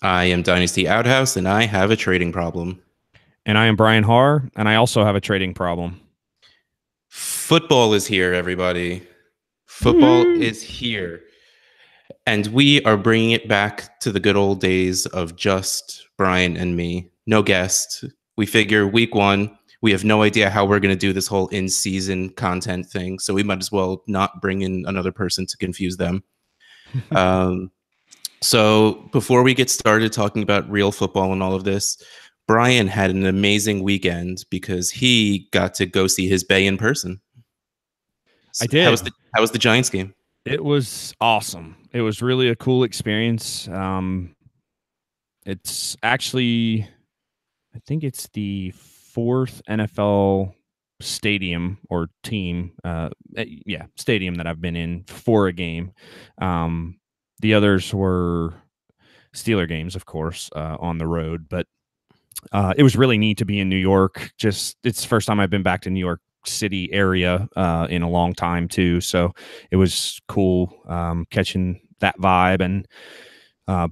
I am Dynasty Outhouse, and I have a trading problem. And I am Brian Harr, and I also have a trading problem. Football is here, everybody. Football Woo! is here. And we are bringing it back to the good old days of just Brian and me. No guest. We figure week one, we have no idea how we're going to do this whole in season content thing. So we might as well not bring in another person to confuse them. Um, So before we get started talking about real football and all of this, Brian had an amazing weekend because he got to go see his Bay in person. I How did. was the Giants game? It was awesome. It was really a cool experience. It's actually, I think it's the fourth NFL stadium or team, stadium that I've been in for a game. The others were Steeler games, of course, on the road, but it was really neat to be in New York. Just it's the first time I've been back to New York City area in a long time too. So it was cool catching that vibe and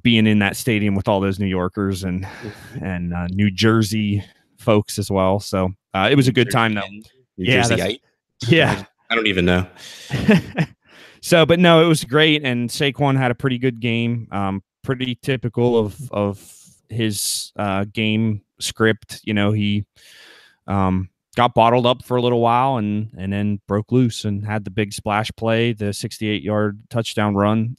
being in that stadium with all those New Yorkers and New Jersey folks as well. So it was a New good time though. Jersey, New Yeah, Jersey. that's yeah. I don't even know. So, but no, it was great, and Saquon had a pretty good game. Pretty typical of his game script. You know, he got bottled up for a little while, and then broke loose and had the big splash play, the 68-yard touchdown run.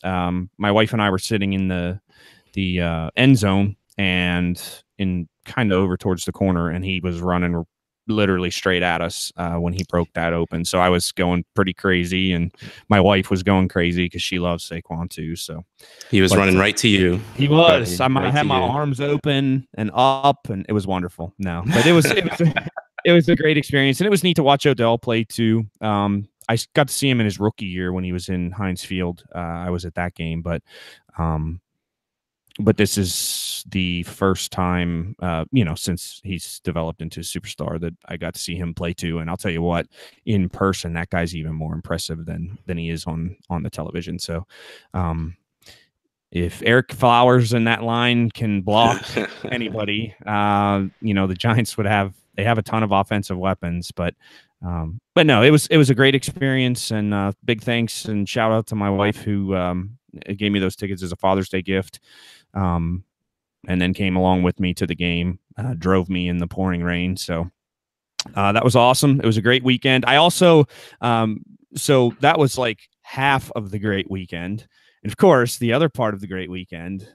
My wife and I were sitting in the end zone and in kind of over towards the corner, and he was running literally straight at us when he broke that open. So I was going pretty crazy, and my wife was going crazy because she loves Saquon too. So, He was but running right to you, he was. buddy. I Right had to my you. arms open and up, and it was wonderful. No, but it was a great experience, and it was neat to watch Odell play too. I got to see him in his rookie year when he was in Heinz Field. I was at that game, um, but this is the first time, since he's developed into a superstar that I got to see him play too. And I'll tell you what, in person, that guy's even more impressive than he is on the television. So, if Eric Flowers in that line can block anybody, the Giants they have a ton of offensive weapons, but no, it was a great experience, and big thanks and shout out to my wife who gave me those tickets as a Father's Day gift, um, and then came along with me to the game, drove me in the pouring rain. So that was awesome. It was a great weekend. I also, so that was like half of the great weekend. And of course, the other part of the great weekend,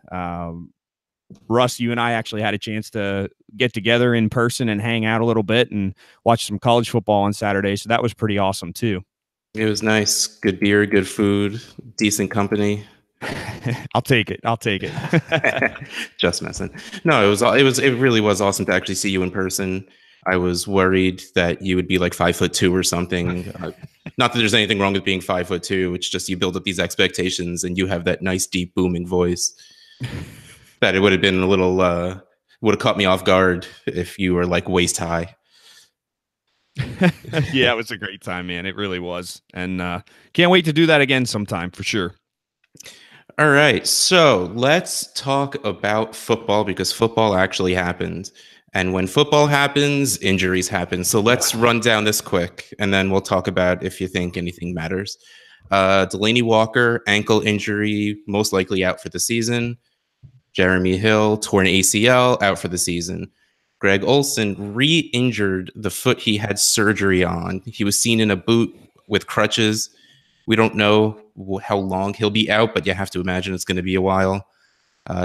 Russ, you and I actually had a chance to get together in person and hang out a little bit and watch some college football on Saturday. So that was pretty awesome too. It was nice. Good beer, good food, decent company. I'll take it. I'll take it. Just messing. No, it really was awesome to actually see you in person. I was worried that you would be like 5'2" or something. Not that there's anything wrong with being 5'2". It's just you build up these expectations and you have that nice, deep, booming voice. That it would have been a little would have caught me off guard if you were like waist high. Yeah, it was a great time, man. It really was. And can't wait to do that again sometime for sure. All right, so let's talk about football because football actually happened. And when football happens, injuries happen. So let's run down this quick and then we'll talk about if you think anything matters. Delaney Walker, ankle injury, most likely out for the season. Jeremy Hill, torn ACL, out for the season. Greg Olsen re injured the foot he had surgery on. He was seen in a boot with crutches. We don't know how long he'll be out, but you have to imagine it's going to be a while.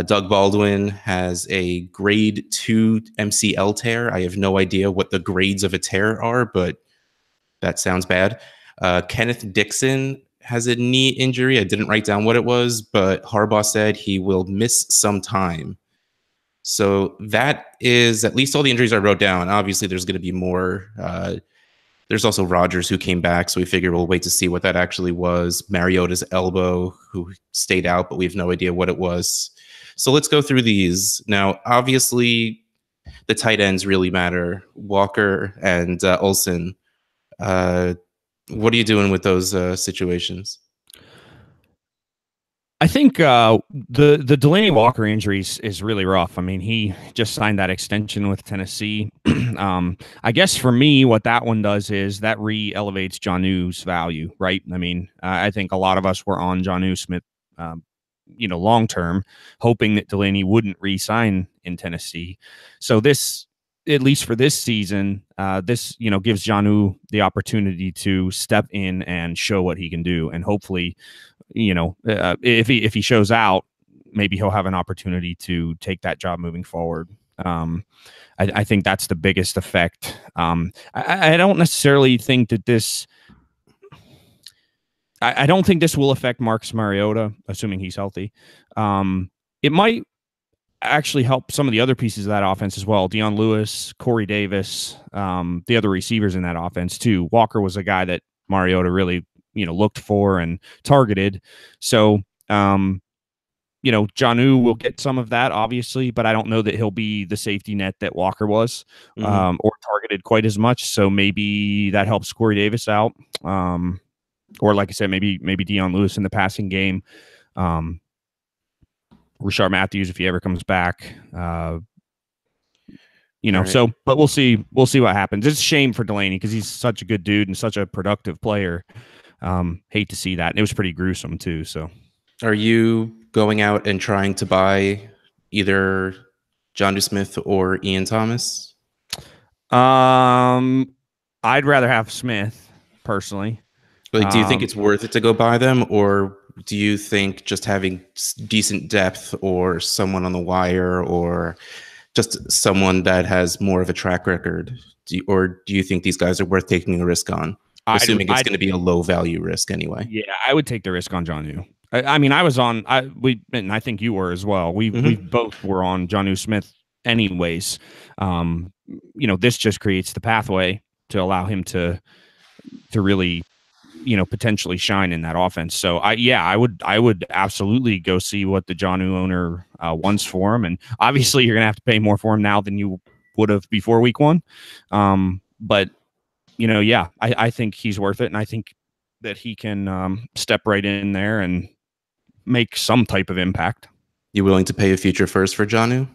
Doug Baldwin has a grade 2 MCL tear. I have no idea what the grades of a tear are, but that sounds bad. Kenneth Dixon has a knee injury. I didn't write down what it was, but Harbaugh said he will miss some time. So that is at least all the injuries I wrote down. Obviously, there's going to be more. There's also Rodgers who came back, so we figure we'll wait to see what that actually was. Mariota's elbow, who stayed out, but we have no idea what it was. So let's go through these. Now, obviously, the tight ends really matter. Walker and Olsen. What are you doing with those situations? I think the Delaney Walker injuries is really rough. I mean, he just signed that extension with Tennessee. I guess for me, what that one does is that re-elevates Jonnu's value, right? I mean, I think a lot of us were on Jonnu Smith, long term, hoping that Delaney wouldn't re-sign in Tennessee. So this, at least for this season, this gives Jonnu the opportunity to step in and show what he can do, and hopefully, if he shows out, maybe he'll have an opportunity to take that job moving forward. I think that's the biggest effect. I don't necessarily think that this. I don't think this will affect Marcus Mariota, assuming he's healthy. It might actually help some of the other pieces of that offense as well. Dion Lewis, Corey Davis, the other receivers in that offense too. Walker was a guy that Mariota really, looked for and targeted. So, Jonnu will get some of that, obviously, but I don't know that he'll be the safety net that Walker was, or targeted quite as much. So maybe that helps Corey Davis out. Or like I said, maybe Dion Lewis in the passing game. Rashard Matthews, if he ever comes back, right. So, but we'll see what happens. It's a shame for Delaney because he's such a good dude and such a productive player. Hate to see that. And it was pretty gruesome too. So are you going out and trying to buy either Jonnu Smith or Ian Thomas? I'd rather have Smith personally. Like, do you think it's worth it to go buy them, or do you think just having decent depth or someone on the wire or just someone that has more of a track record, do you think these guys are worth taking a risk on? Assuming it's going to be a low value risk anyway. Yeah, I would take the risk on Jonnu. I mean, I was on, and I think you were as well. We both were on Jonnu Smith anyways. This just creates the pathway to allow him to really, potentially shine in that offense. So I would absolutely go see what the Jonnu owner wants for him. And obviously you're going to have to pay more for him now than you would have before week one. But I think he's worth it. And I think that he can step right in there and make some type of impact. You willing to pay a future first for Jonnu?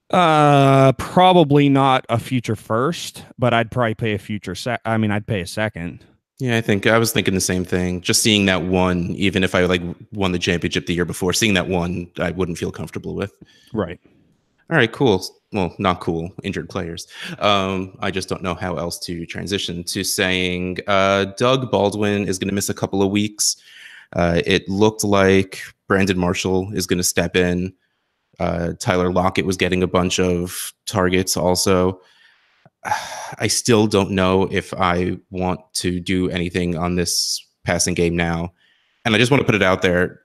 Probably not a future first, but I'd probably pay a future I'd pay a second. Yeah, I was thinking the same thing. Just seeing that one, even if I won the championship the year before, seeing that one, I wouldn't feel comfortable with. Right. All right, cool. Well, not cool. Injured players. I just don't know how else to transition to saying Doug Baldwin is going to miss a couple of weeks. It looked like Brandon Marshall is going to step in. Tyler Lockett was getting a bunch of targets also. I still don't know if I want to do anything on this passing game now. And I just want to put it out there.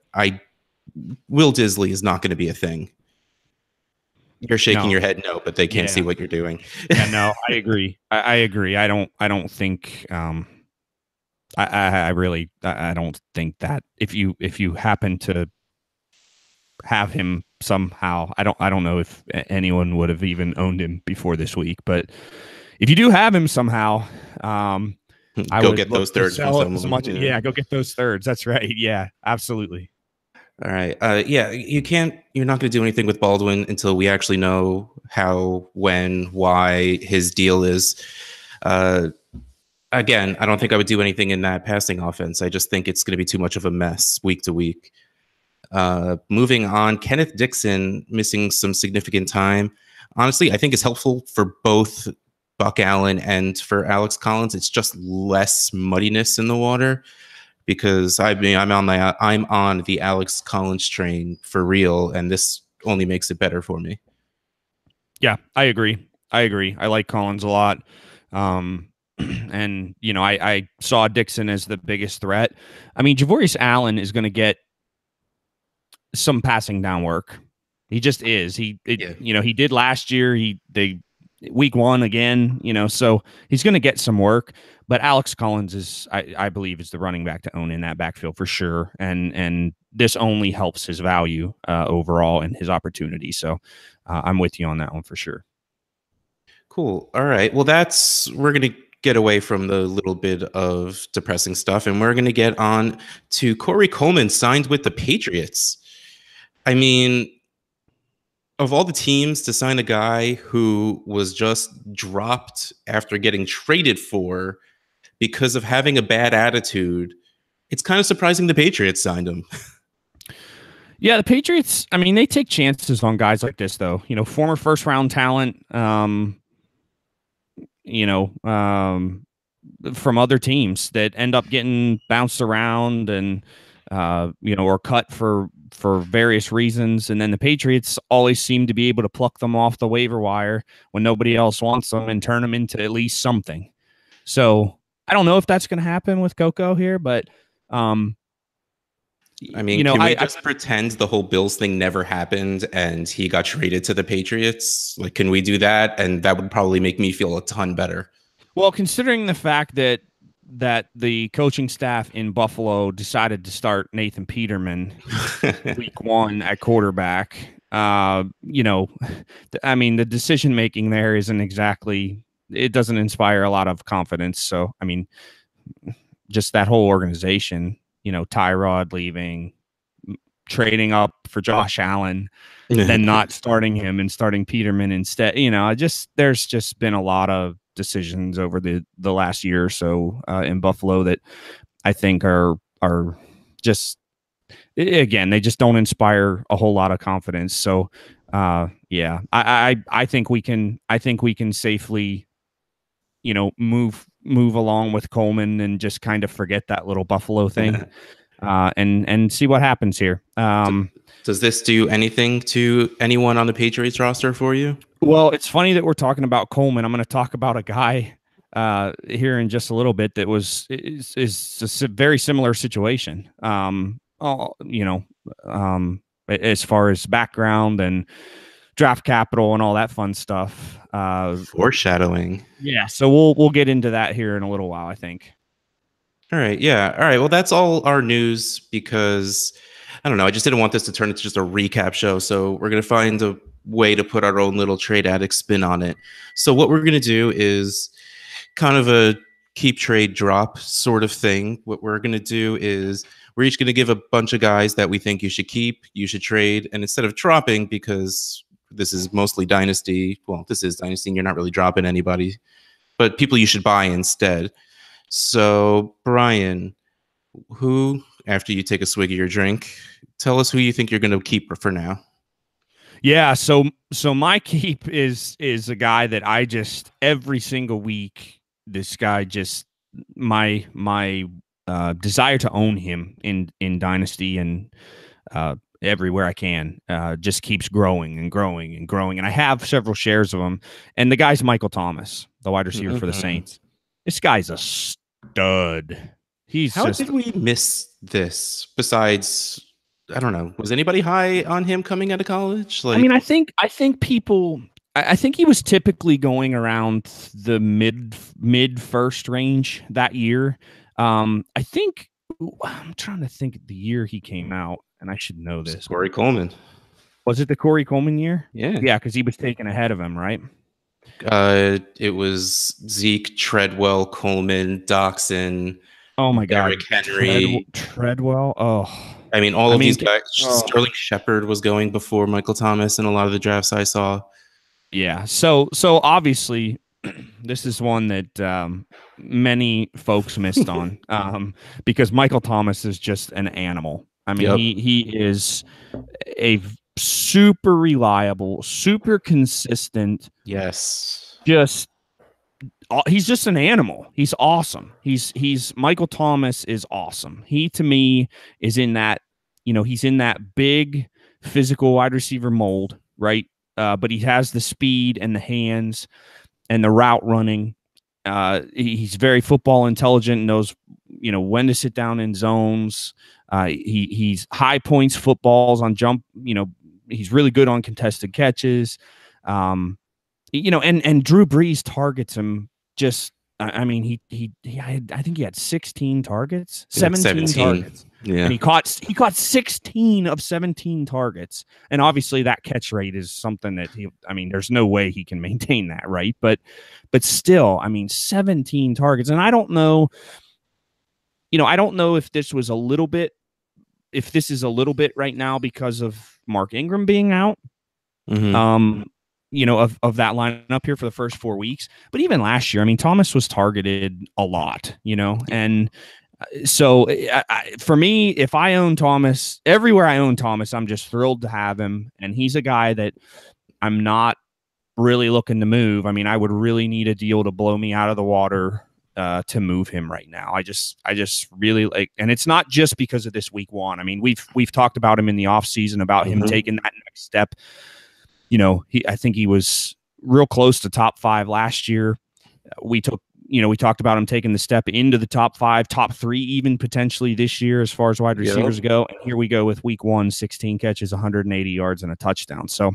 Will Dissly is not going to be a thing. You're shaking your head no, but they can't see what you're doing. Yeah, no, I agree. I agree. I don't think I really don't think that if you happen to have him somehow, I don't know if anyone would have even owned him before this week, but if you do have him somehow, I would get those thirds from someone. Yeah, go get those thirds. That's right. Yeah, absolutely. All right. You're not going to do anything with Baldwin until we actually know how, when, why his deal is. Again, I don't think I would do anything in that passing offense. I just think it's going to be too much of a mess week to week. Moving on, Kenneth Dixon missing some significant time. Honestly, I think it's helpful for both Buck Allen and for Alex Collins. It's just less muddiness in the water because I'm on the Alex Collins train for real, and this only makes it better for me. Yeah, I agree. I like Collins a lot. And I saw Dixon as the biggest threat. I mean, Javorius Allen is going to get some passing down work. He just is. He did last year. Week one again, so he's going to get some work. But Alex Collins is, I believe, is the running back to own in that backfield for sure. And this only helps his value overall and his opportunity. So I'm with you on that one for sure. Cool. All right. Well, we're going to get away from the little bit of depressing stuff, and we're going to get on to Corey Coleman signed with the Patriots. I mean, of all the teams to sign a guy who was just dropped after getting traded for because of having a bad attitude, it's kind of surprising the Patriots signed him. Yeah, the Patriots, I mean, they take chances on guys like this, though. You know, former first round talent, you know, from other teams that end up getting bounced around and, you know, or cut for various reasons. And then the Patriots always seem to be able to pluck them off the waiver wire when nobody else wants them and turn them into at least something. So I don't know if that's going to happen with Coco here, but I mean, can we just pretend the whole Bills thing never happened and he got traded to the Patriots? Like, can we do that? And that would probably make me feel a ton better. Well, considering the fact that the coaching staff in Buffalo decided to start Nathan Peterman week 1 at quarterback, you know, I mean, the decision making there isn't exactly, it doesn't inspire a lot of confidence. So, I mean, just that whole organization, you know, Tyrod leaving, trading up for Josh Allen, then not starting him and starting Peterman instead. You know, there's just been a lot of decisions over the last year or so in Buffalo that I think are just, again, they just don't inspire a whole lot of confidence. So yeah, I think we can safely, you know, move along with Coleman and just kind of forget that little Buffalo thing and see what happens here. Does this do anything to anyone on the Patriots roster for you? Well, it's funny that we're talking about Coleman. I'm going to talk about a guy here in just a little bit that is a very similar situation. You know, as far as background and draft capital and all that fun stuff. Foreshadowing. Yeah, so we'll get into that here in a little while, I think. All right, yeah. All right, well, that's all our news because, I don't know, I just didn't want this to turn into just a recap show, so we're going to find a way to put our own little trade addict spin on it. So what we're going to do is kind of a keep trade drop sort of thing. What we're going to do is we're each going to give a bunch of guys that we think you should keep, you should trade, and instead of dropping, because this is mostly Dynasty, well, this is Dynasty and you're not really dropping anybody, but people you should buy instead. So, Brian, who, after you take a swig of your drink, tell us who you think you're going to keep for now. Yeah, so my keep is a guy that I just, every single week, this guy just, my desire to own him in Dynasty and everywhere I can just keeps growing and growing and growing. And I have several shares of him. And the guy's Michael Thomas, the wide receiver for the Saints. This guy's a stud. How did we miss this? Besides, I don't know, was anybody high on him coming out of college? Like, I mean, I think people, I think he was typically going around the mid first range that year. I think, I'm trying to think the year he came out, and I should know this. Corey Coleman. Was it the Corey Coleman year? Yeah. Yeah, because he was taken ahead of him, right? It was Zeke, Treadwell, Coleman, Doxson. Oh my God, Derrick Henry, Treadwell. Oh, I mean, all of these guys. Sterling Shepard was going before Michael Thomas in a lot of the drafts I saw. Yeah. So obviously, this is one that many folks missed on because Michael Thomas is just an animal. I mean, he is a super reliable, super consistent. Yes. He's just an animal. He's awesome. He's Michael Thomas is awesome. He, to me, is in that, you know, he's in that big physical wide receiver mold, right? But he has the speed and the hands and the route running. He's very football intelligent, knows, you know, when to sit down in zones. He's high points footballs on jump. You know, he's really good on contested catches. You know, and Drew Brees targets him just I mean, I think he had 16 targets, Like 17 targets. Yeah. And he caught 16 of 17 targets. And obviously that catch rate is something that there's no way he can maintain that, right? But still, 17 targets. And I don't know, if this is a little bit right now because of Mark Ingram being out. Mm-hmm. Of that lineup here for the first 4 weeks. But even last year, Thomas was targeted a lot, and so for me, if I own Thomas, everywhere I own Thomas, I'm just thrilled to have him. And he's a guy that I'm not really looking to move. I would really need a deal to blow me out of the water to move him right now. I just really like, and it's not just because of this week 1. We've talked about him in the off season about him taking that next step. I think he was real close to top 5 last year. We talked about him taking the step into the top 5, top 3, even potentially this year as far as wide receivers go. And here we go with week 1, 16 catches, 180 yards and a touchdown. So,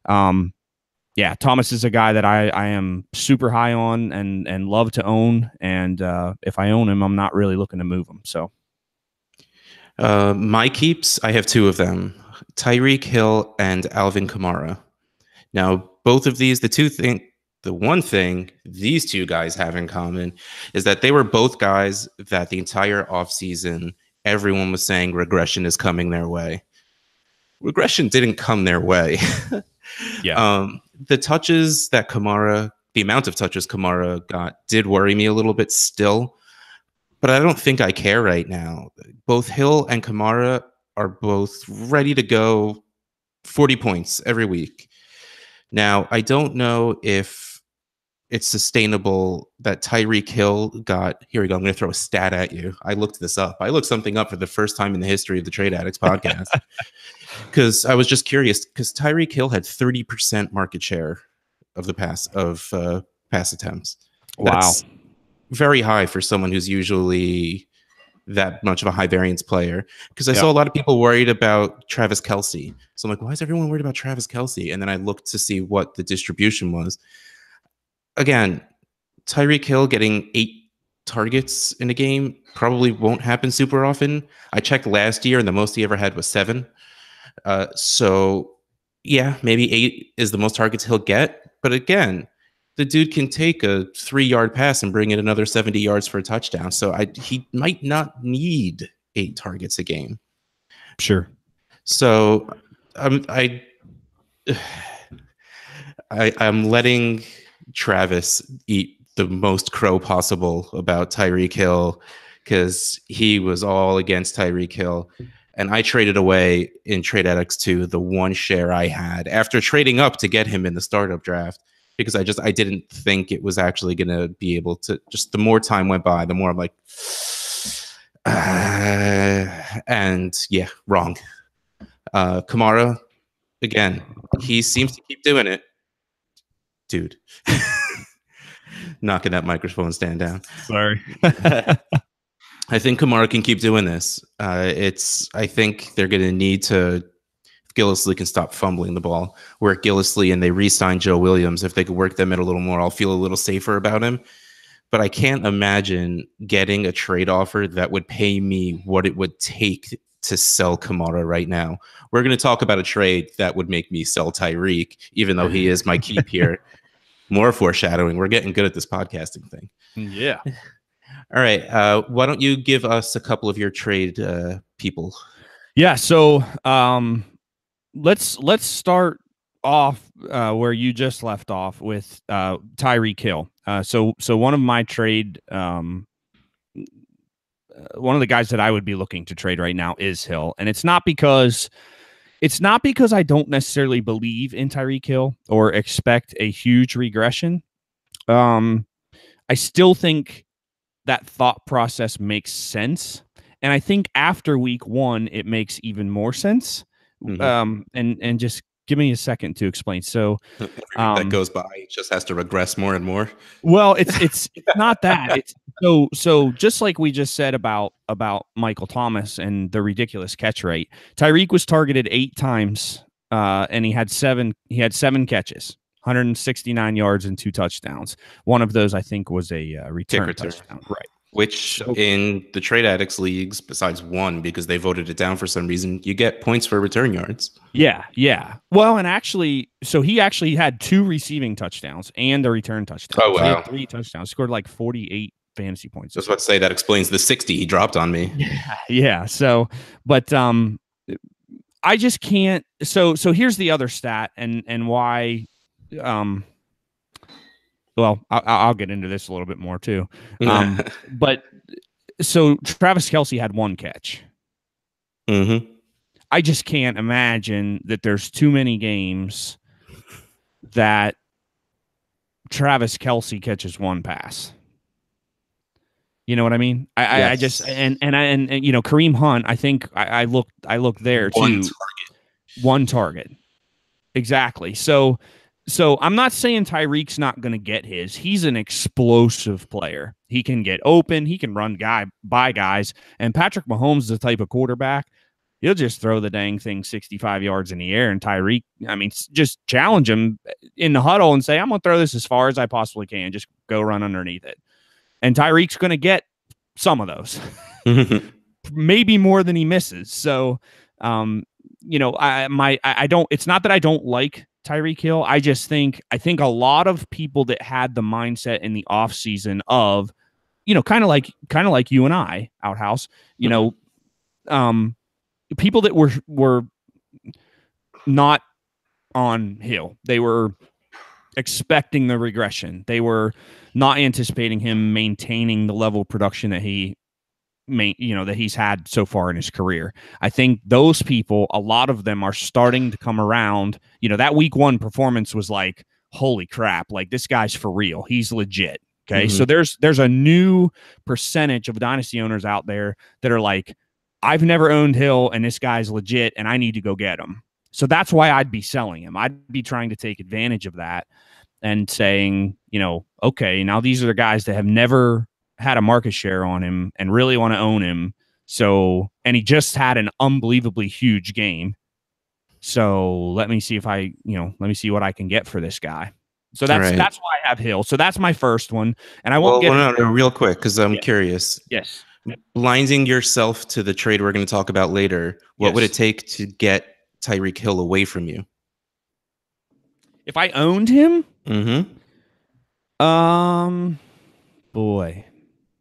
yeah, Thomas is a guy that I am super high on and love to own. And if I own him, I'm not really looking to move him. So, my keeps, I have 2 of them: Tyreek Hill and Alvin Kamara. Now, both of these, the one thing these 2 guys have in common is that they were both guys that the entire offseason, everyone was saying regression is coming their way. Regression didn't come their way. Yeah. The amount of touches Kamara got did worry me a little bit still, but I don't think I care right now. Both Hill and Kamara are both ready to go 40 points every week. Now, I don't know if it's sustainable that Tyreek Hill got, here we go, I'm going to throw a stat at you. I looked this up. I looked something up for the first time in the history of the Trade Addicts podcast because I was just curious, because Tyreek Hill had 30% market share of the pass attempts. Wow. That's very high for someone who's usually that much of a high variance player, because I saw a lot of people worried about Travis Kelce. So I'm like, why is everyone worried about Travis Kelce? And then I looked to see what the distribution was. Again, Tyreek Hill getting 8 targets in a game probably won't happen super often. I checked last year and the most he ever had was 7. So yeah, maybe 8 is the most targets he'll get. But again, the dude can take a 3-yard pass and bring in another 70 yards for a touchdown. So he might not need 8 targets a game. Sure. So I'm letting Travis eat the most crow possible about Tyreek Hill, because he was all against Tyreek Hill. And I traded away in Trade Addicts 2 the 1 share I had after trading up to get him in the startup draft, because I didn't think it was actually going to be able to. Just the more time went by, the more I'm like, and yeah, wrong. Kamara, again, he seems to keep doing it. Dude, knocking that microphone stand down. Sorry. I think Kamara can keep doing this. I think they're going to need to. Gillislee can stop fumbling the ball. Work Gillislee and they re-sign Joe Williams. If they could work them in a little more, I'll feel a little safer about him. But I can't imagine getting a trade offer that would pay me what it would take to sell Kamara right now. We're going to talk about a trade that would make me sell Tyreek, even though he is my keep here. More foreshadowing. We're getting good at this podcasting thing. Yeah. All right. Why don't you give us a couple of your trade people? Yeah. So let's start off where you just left off with Tyreek Hill. So one of my trade, one of the guys that I would be looking to trade right now is Hill, and it's not because I don't necessarily believe in Tyreek Hill or expect a huge regression. I still think that thought process makes sense, and I think after week 1 it makes even more sense. And just give me a second to explain. So that goes by, it just has to regress more and more. Well, it's not that. It's so just like we just said about Michael Thomas and the ridiculous catch rate. Tyreek was targeted 8 times, and he had 7 catches. 169 yards and 2 touchdowns. One of those, I think, was a return touchdown. Right. Which in the Trade Addicts leagues, besides one, because they voted it down for some reason, you get points for return yards. Yeah, yeah. Well, and actually, so he actually had 2 receiving touchdowns and a return touchdown. Oh, wow. So he had 3 touchdowns, scored like 48 fantasy points. I was about to say that explains the 60 he dropped on me. Yeah. So, but I just can't. So here's the other stat and why. Well, I'll get into this a little bit more too. But so Travis Kelce had 1 catch. Mm-hmm. I just can't imagine that there's too many games that Travis Kelce catches 1 pass. You know what I mean? I just and you know, Kareem Hunt, I think I looked there too. One target. Exactly. So I'm not saying Tyreek's not going to get his. He's an explosive player. He can get open. He can run by guys. And Patrick Mahomes is the type of quarterback, he'll just throw the dang thing 65 yards in the air. And Tyreek, I mean, just challenge him in the huddle and say, I'm going to throw this as far as I possibly can. Just go run underneath it. And Tyreek's going to get some of those, maybe more than he misses. So, you know, I don't, it's not that I don't like Tyreek Hill. I think a lot of people that had the mindset in the offseason of, you know, kind of like you and I, Outhouse, you know, people that were not on Hill. They were expecting the regression. They were not anticipating him maintaining the level of production that that he's had so far in his career. I think those people, a lot of them are starting to come around. You know, that week 1 performance was like, holy crap, like this guy's for real. He's legit. Okay. So there's a new percentage of dynasty owners out there that are like, I've never owned Hill and this guy's legit and I need to go get him. So that's why I'd be selling him. I'd be trying to take advantage of that and saying, you know, okay, now these are the guys that have never had a market share on him and really want to own him. So, and he just had an unbelievably huge game. So let me see let me see what I can get for this guy. So that's why I have Hill. So that's my first one. And I won't no, real quick, because I'm curious. Yes. Blinding yourself to the trade we're going to talk about later, what would it take to get Tyreek Hill away from you? If I owned him? Boy.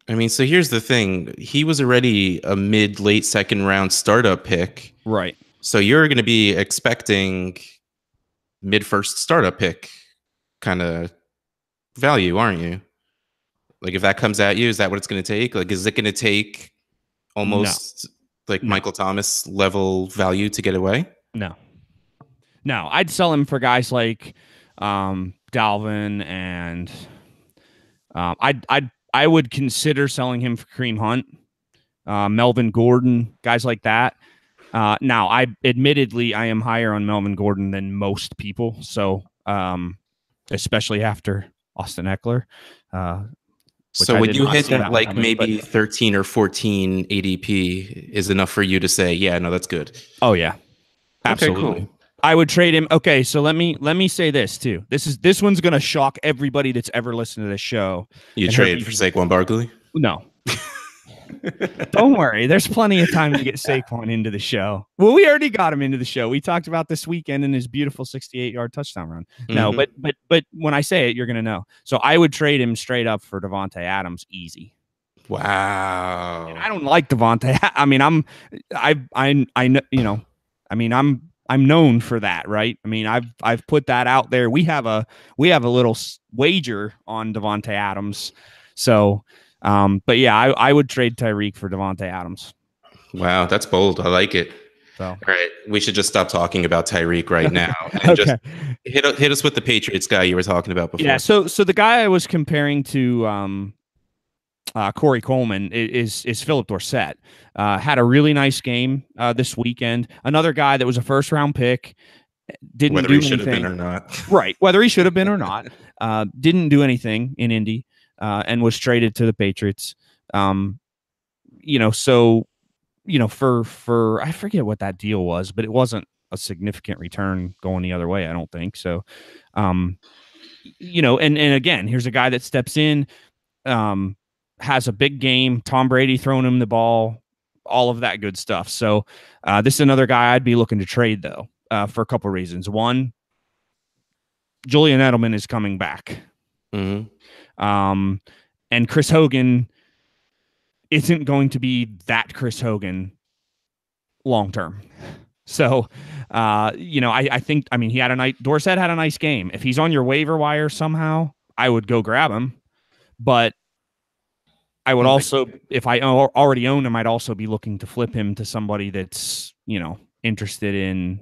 I mean, so here's the thing. He was already a mid-late second round startup pick. Right. So you're going to be expecting mid-first startup pick kind of value, aren't you? Like if that comes at you, is that what it's going to take? Like, is it going to take almost Michael Thomas level value to get away? No, I'd sell him for guys like Dalvin, and I would consider selling him for Kareem Hunt, Melvin Gordon, guys like that. Now, I am higher on Melvin Gordon than most people, so especially after Austin Eckler. So when you hit that, like maybe 13 or 14 ADP is enough for you to say, yeah, no, that's good. Oh yeah, absolutely. Okay, cool. I would trade him. Okay, so let me say this too. This one's gonna shock everybody that's ever listened to this show. You trade for Saquon Barkley? No. Don't worry. There's plenty of time to get Saquon into the show. Well, we already got him into the show. We talked about this weekend in his beautiful 68-yard touchdown run. No, but when I say it, you're gonna know. So I would trade him straight up for Davante Adams, easy. Wow. And I don't like Davante. I mean, I'm known for that, right? I mean, I've put that out there. We have a little wager on Davante Adams. So, but yeah, I would trade Tyreek for Davante Adams. Wow, that's bold. I like it. So, all right, we should just stop talking about Tyreek right now and just hit us with the Patriots guy you were talking about before. Yeah. So the guy I was comparing to Corey Coleman is Philip Dorsett. Had a really nice game this weekend. Another guy that was a first-round pick. Didn't do anything. Whether he should have been or not. Right. Whether he should have been or not. Didn't do anything in Indy and was traded to the Patriots. For I forget what that deal was, but it wasn't a significant return going the other way. I don't think so. And again, here's a guy that steps in, has a big game. Tom Brady throwing him the ball, all of that good stuff. So this is another guy I'd be looking to trade though, for a couple of reasons. One, Julian Edelman is coming back. Mm-hmm. And Chris Hogan isn't going to be that Chris Hogan long term. So, I think, he had a nice, Dorsett had a nice game. If he's on your waiver wire somehow, I would go grab him. But I would also, if I already own him, I'd also be looking to flip him to somebody that's, interested in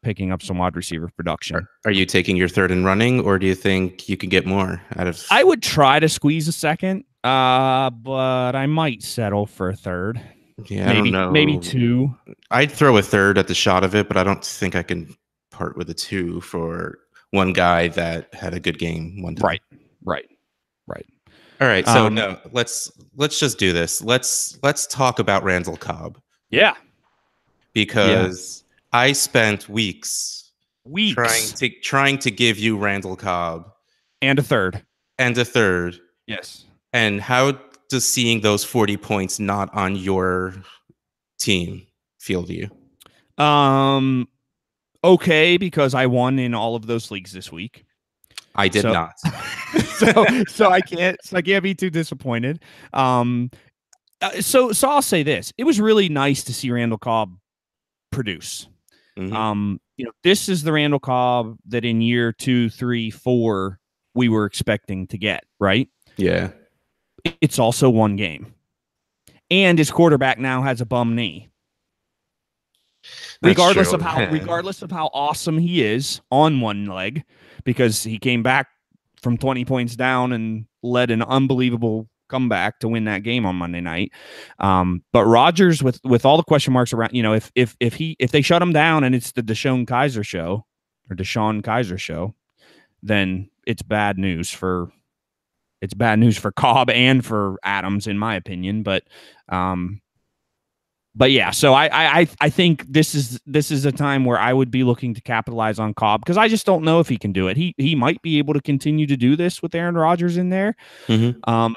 picking up some wide receiver production. Are you taking your third and running, or do you think you can get more out of? I would try to squeeze a second, but I might settle for a third. Yeah, I don't know. Maybe two. I'd throw a third at the shot of it, but I don't think I can part with a two for one guy that had a good game one time. Right. All right, so no, let's just do this. Let's talk about Randall Cobb. Yeah. Because I spent weeks trying to give you Randall Cobb and a third. Yes. And how does seeing those 40 points not on your team feel to you? Okay, because I won in all of those leagues this week. I did not. so I can't be too disappointed. So I'll say this. It was really nice to see Randall Cobb produce. Mm-hmm. This is the Randall Cobb that in year 2, 3, 4 we were expecting to get, right? Yeah. It's also one game. And his quarterback now has a bum knee. Regardless of how awesome he is on one leg, because he came back from 20 points down and led an unbelievable comeback to win that game on Monday night. But Rodgers, with all the question marks around, if they shut him down and it's the DeShone Kizer show, then it's bad news for Cobb and for Adams, in my opinion. But yeah, so I think this is a time where I would be looking to capitalize on Cobb, because I just don't know if he can do it. He might be able to continue to do this with Aaron Rodgers in there. Mm-hmm.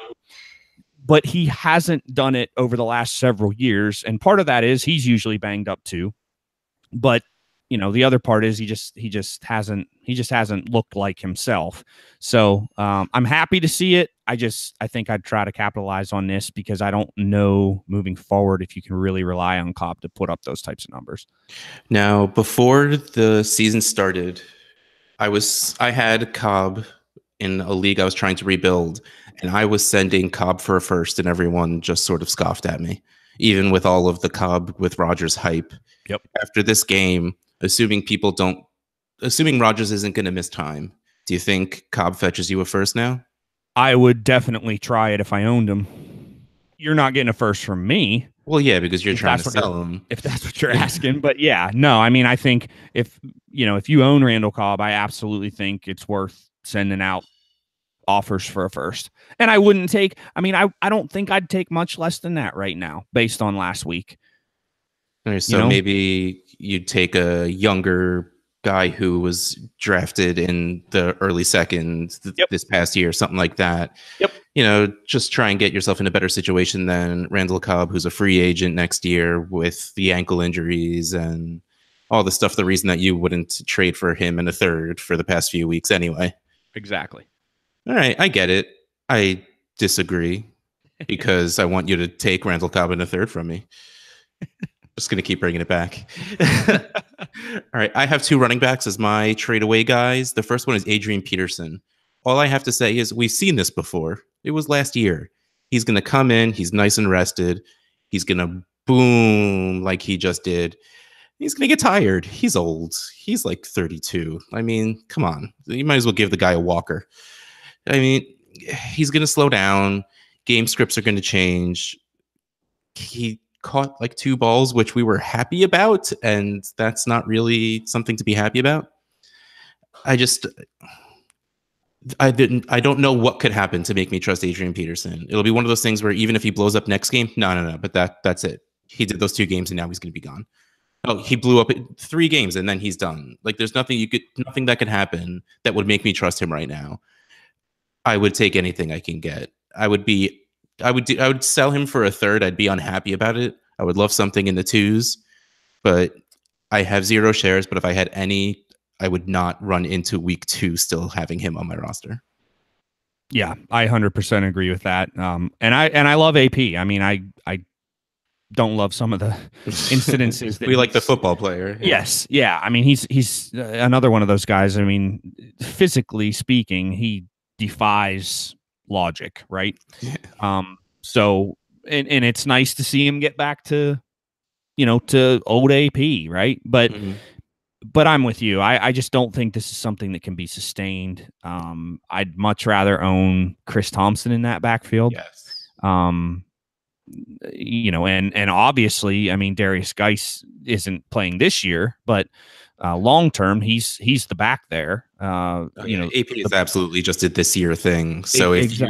But he hasn't done it over the last several years, and part of that is he's usually banged up too. But the other part is he just hasn't looked like himself. So I'm happy to see it. I think I'd try to capitalize on this, because I don't know moving forward if you can really rely on Cobb to put up those types of numbers. Now, before the season started, I had Cobb in a league I was trying to rebuild, and I was sending Cobb for a first, and everyone just sort of scoffed at me, even with all of the Cobb with Rodgers hype. Yep. After this game, assuming Rodgers isn't going to miss time, do you think Cobb fetches you a first now? I would definitely try it if I owned him. You're not getting a first from me. Well, yeah, because you're trying to sell him. If that's what you're asking. But yeah, no, I think if you own Randall Cobb, I absolutely think it's worth sending out offers for a first. And I wouldn't take, I don't think I'd take much less than that right now based on last week. All right, so maybe you'd take a younger guy who was drafted in the early second this past year, something like that. Yep. Just try and get yourself in a better situation than Randall Cobb, who's a free agent next year with the ankle injuries and all the stuff. The reason that you wouldn't trade for him in a third for the past few weeks anyway. Exactly. All right, I get it. I disagree because I want you to take Randall Cobb in a third from me. Just going to keep bringing it back. All right. I have 2 running backs as my trade away guys. The first one is Adrian Peterson. All I have to say is we've seen this before. It was last year. He's going to come in. He's nice and rested. He's going to boom like he just did. He's going to get tired. He's old. He's like 32. Come on. You might as well give the guy a walker. He's going to slow down. Game scripts are going to change. He caught like 2 balls, which we were happy about, and that's not really something to be happy about. I don't know what could happen to make me trust Adrian Peterson. It'll be one of those things where even if he blows up next game, no, but that's it. He did those 2 games and now he's going to be gone. Oh, he blew up 3 games and then he's done. Like there's nothing that could happen that would make me trust him right now. I would take anything I can get. I would sell him for a third. I'd be unhappy about it. I would love something in the 2s, but I have 0 shares. But if I had any, I would not run into week 2 still having him on my roster. Yeah, I 100% agree with that. And I love AP. I mean, I don't love some of the incidences that we like the football player. Yes, yeah. I mean, he's another one of those guys. I mean, physically speaking, he defies logic, right? Yeah. So and it's nice to see him get back to, to old AP, right? But but I'm with you. I just don't think this is something that can be sustained. I'd much rather own Chris Thompson in that backfield. Yes. And obviously, I mean, Darius Geis isn't playing this year, but long term, he's the back there. AP is absolutely just a this year thing. So if you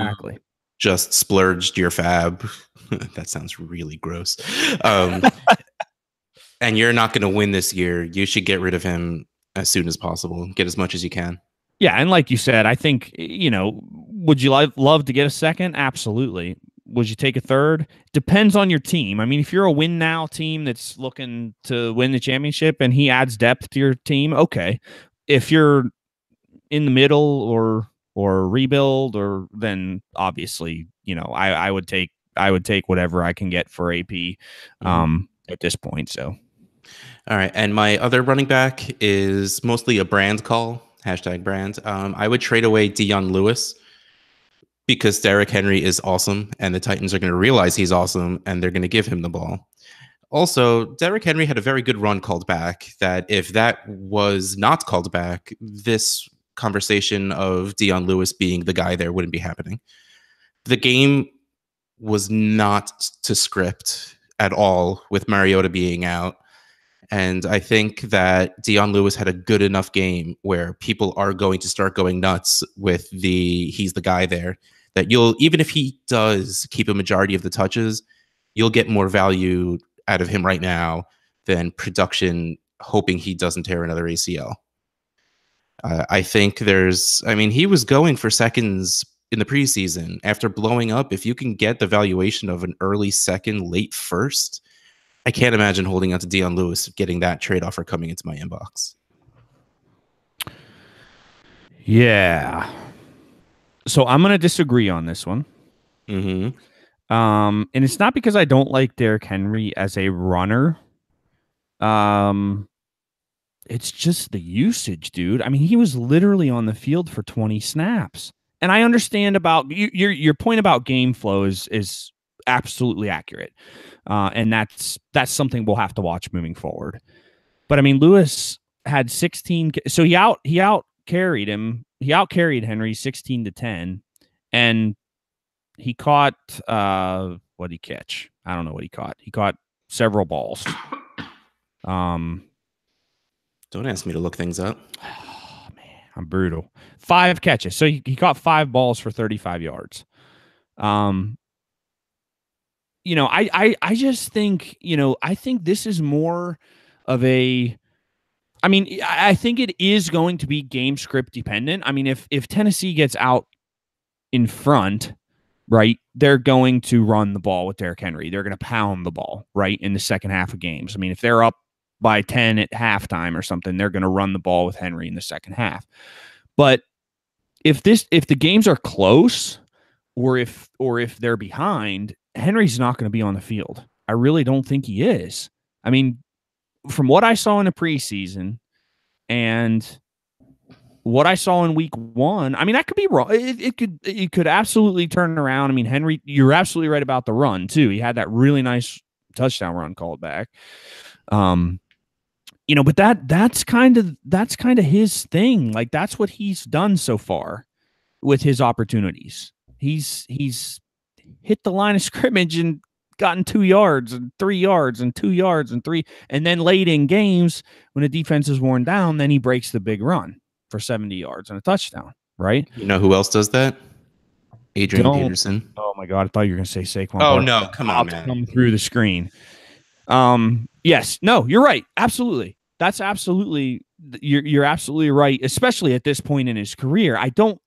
just splurged your fab, that sounds really gross. And you're not going to win this year, you should get rid of him as soon as possible. Get as much as you can. Yeah, and like you said, I think, would you love to get a second? Absolutely. Would you take a third? Depends on your team. I mean, if you're a win now team that's looking to win the championship and he adds depth to your team, okay. If you're in the middle or rebuild, or then obviously, I would take whatever I can get for AP at this point. So, all right. And my other running back is mostly a brand call, #brand. I would trade away Dion Lewis, because Derrick Henry is awesome, and the Titans are going to realize he's awesome, and they're going to give him the ball. Also, Derrick Henry had a very good run called back, that if that was not called back, this conversation of Dion Lewis being the guy there wouldn't be happening. The game was not to script at all with Mariota being out. And I think that Dion Lewis had a good enough game where people are going to start going nuts with he's the guy there, that even if he does keep a majority of the touches, you'll get more value out of him right now than production hoping he doesn't tear another ACL. I think he was going for seconds in the preseason after blowing up. If you can get the valuation of an early second, late first, I can't imagine holding on to Dion Lewis, getting that trade offer coming into my inbox. Yeah. So I'm going to disagree on this one. Mm-hmm. And it's not because I don't like Derrick Henry as a runner. It's just the usage, dude. I mean, he was literally on the field for 20 snaps. And I understand about your point about game flow is absolutely accurate. And that's something we'll have to watch moving forward. But I mean, Lewis had 16. So he out-carried him. He out-carried Henry 16-10. And he caught, what did he catch? I don't know what he caught. He caught several balls. Don't ask me to look things up. Oh, man, I'm brutal. 5 catches. So he caught 5 balls for 35 yards. I just think, I think this is more of I think it is going to be game script dependent. I mean, if Tennessee gets out in front, right, they're going to run the ball with Derrick Henry. They're going to pound the ball, right, in the second half of games. I mean, if they're up by 10 at halftime or something, they're going to run the ball with Henry in the second half. But if the games are close, or if they're behind, Henry's not going to be on the field. I really don't think he is. I mean, from what I saw in the preseason and what I saw in week 1, I mean, I could be wrong. It could absolutely turn around. I mean, Henry, you're absolutely right about the run too. He had that really nice touchdown run called back. But that's kind of his thing. Like, that's what he's done so far with his opportunities. He's hit the line of scrimmage and gotten 2 yards and 3 yards and 2 yards and 3. And then late in games, when the defense is worn down, then he breaks the big run for 70 yards and a touchdown, right? You know who else does that? Adrian Peterson. Oh, my God. I thought you were going to say Saquon. Oh, no. Come on, man. Come through the screen. Yes. No, you're right. Absolutely. That's absolutely you're absolutely right, especially at this point in his career. I don't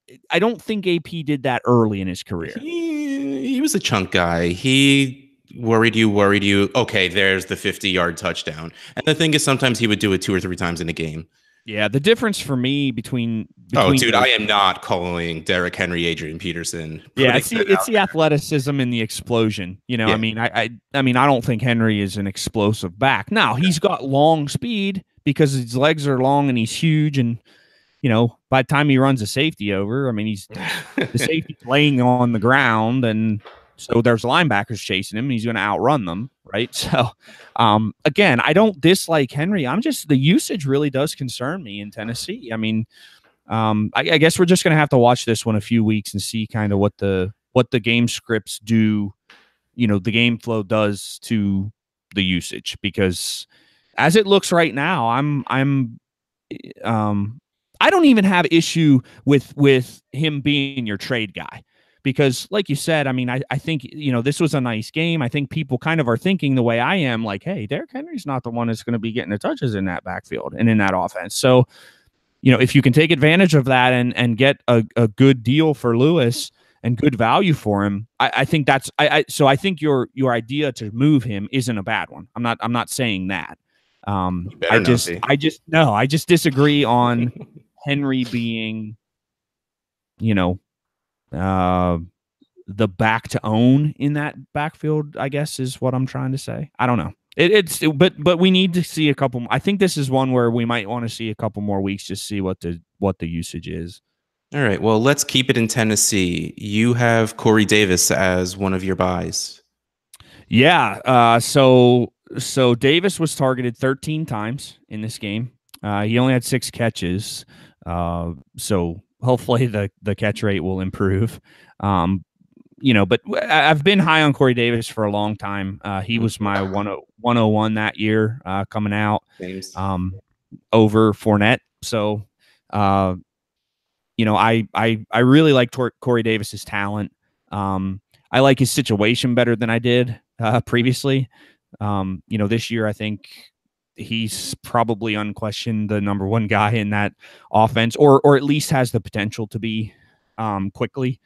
think AP did that early in his career. He was a chunk guy. He worried you. Okay, there's the 50-yard touchdown. And the thing is, sometimes he would do it 2 or 3 times in a game. Yeah, the difference for me Oh, between dude, I am not calling Derrick Henry Adrian Peterson. yeah, it's the athleticism and the explosion. Yeah. I mean, I don't think Henry is an explosive back. Now he's got long speed because his legs are long and he's huge, and by the time he runs a safety over, I mean, he's the safety laying on the ground, and so there's linebackers chasing him, and he's going to outrun them, right? So, again, I don't dislike Henry. I'm just the usage really does concern me in Tennessee. I mean, I guess we're just going to have to watch this one a few weeks and see kind of what the game scripts do, the game flow does to the usage, because as it looks right now, I don't even have issue with him being your trade guy, because like you said, I mean, I think, this was a nice game. I think people kind of are thinking the way I am, like, hey, Derrick Henry's not the one that's going to be getting the touches in that backfield and in that offense. So, if you can take advantage of that and get a good deal for Lewis and good value for him, I think that's so I think your idea to move him isn't a bad one. I'm not saying that. I just disagree on Henry being, the back to own in that backfield, I guess is what I'm trying to say. I don't know. But we need to see a couple. I think this is one where we might want to see a couple more weeks, just see what the usage is. All right. Well, let's keep it in Tennessee. You have Corey Davis as one of your buys. Yeah. So Davis was targeted 13 times in this game. He only had 6 catches. So hopefully the catch rate will improve. But I've been high on Corey Davis for a long time. He was my 101 that year coming out over Fournette. So, I really like Corey Davis's talent. I like his situation better than I did previously. This year I think he's probably unquestioned the number 1 guy in that offense, or at least has the potential to be quickly.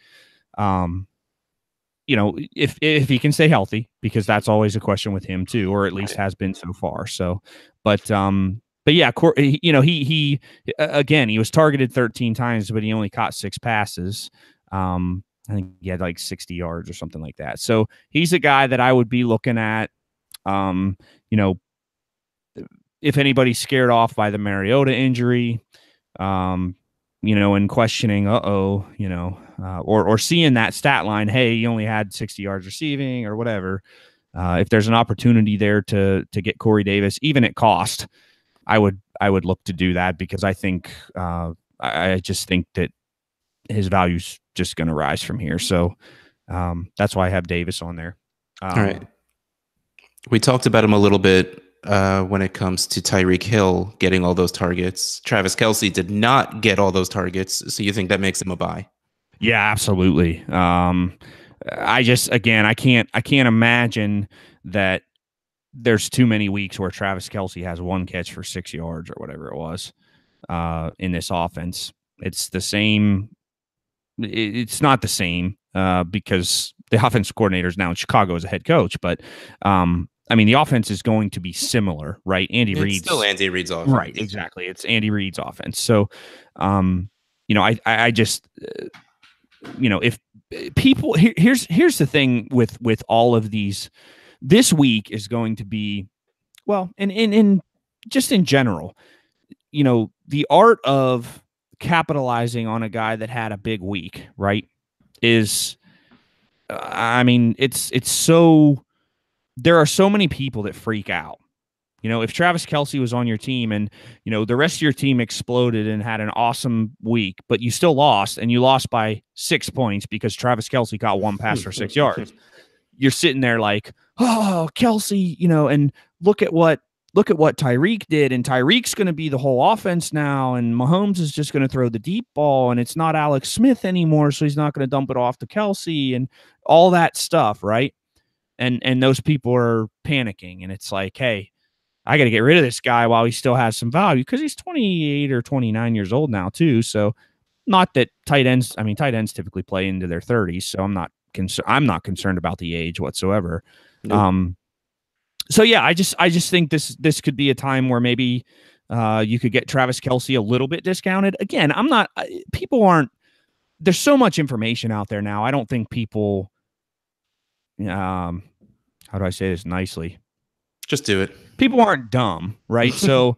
If he can stay healthy, because that's always a question with him too, or at least has been so far. So, but yeah, he again, he was targeted 13 times, but he only caught 6 passes. I think he had like 60 yards or something like that. So he's a guy that I would be looking at. If anybody's scared off by the Mariota injury, and questioning, or seeing that stat line, hey, he only had 60 yards receiving or whatever. If there's an opportunity there to get Corey Davis, even at cost, I would look to do that, because I think I just think that his value's just going to rise from here. So that's why I have Davis on there. All right. We talked about him a little bit when it comes to Tyreek Hill getting all those targets. Travis Kelce did not get all those targets. So you think that makes him a buy? Yeah, absolutely. I can't imagine that there's too many weeks where Travis Kelce has 1 catch for 6 yards or whatever it was in this offense. It's the same. It's not the same because the offensive coordinator is now in Chicago as a head coach, but the offense is going to be similar, right? It's still Andy Reid's offense. Right, exactly. It's Andy Reid's offense. So, I just, if people here's the thing with all of these, this week is going to be, well, and in just in general, the art of capitalizing on a guy that had a big week, right, is, it's so, there are so many people that freak out. If Travis Kelce was on your team and, the rest of your team exploded and had an awesome week, but you still lost, and you lost by 6 points because Travis Kelce got 1 pass for 6 yards, you're sitting there like, oh, Kelce, and look at what Tyreek did, and Tyreek's going to be the whole offense now, and Mahomes is just going to throw the deep ball, and it's not Alex Smith anymore, so he's not going to dump it off to Kelce, and all that stuff, right? And those people are panicking, and it's like, hey, I got to get rid of this guy while he still has some value because he's 28 or 29 years old now too. So not that tight ends, I mean, tight ends typically play into their 30s, so I'm not concerned about the age whatsoever. Nope. So yeah, I just think this could be a time where maybe you could get Travis Kelce a little bit discounted. Again, people aren't, there's so much information out there now. I don't think people, how do I say this nicely? Just do it. People aren't dumb, right? so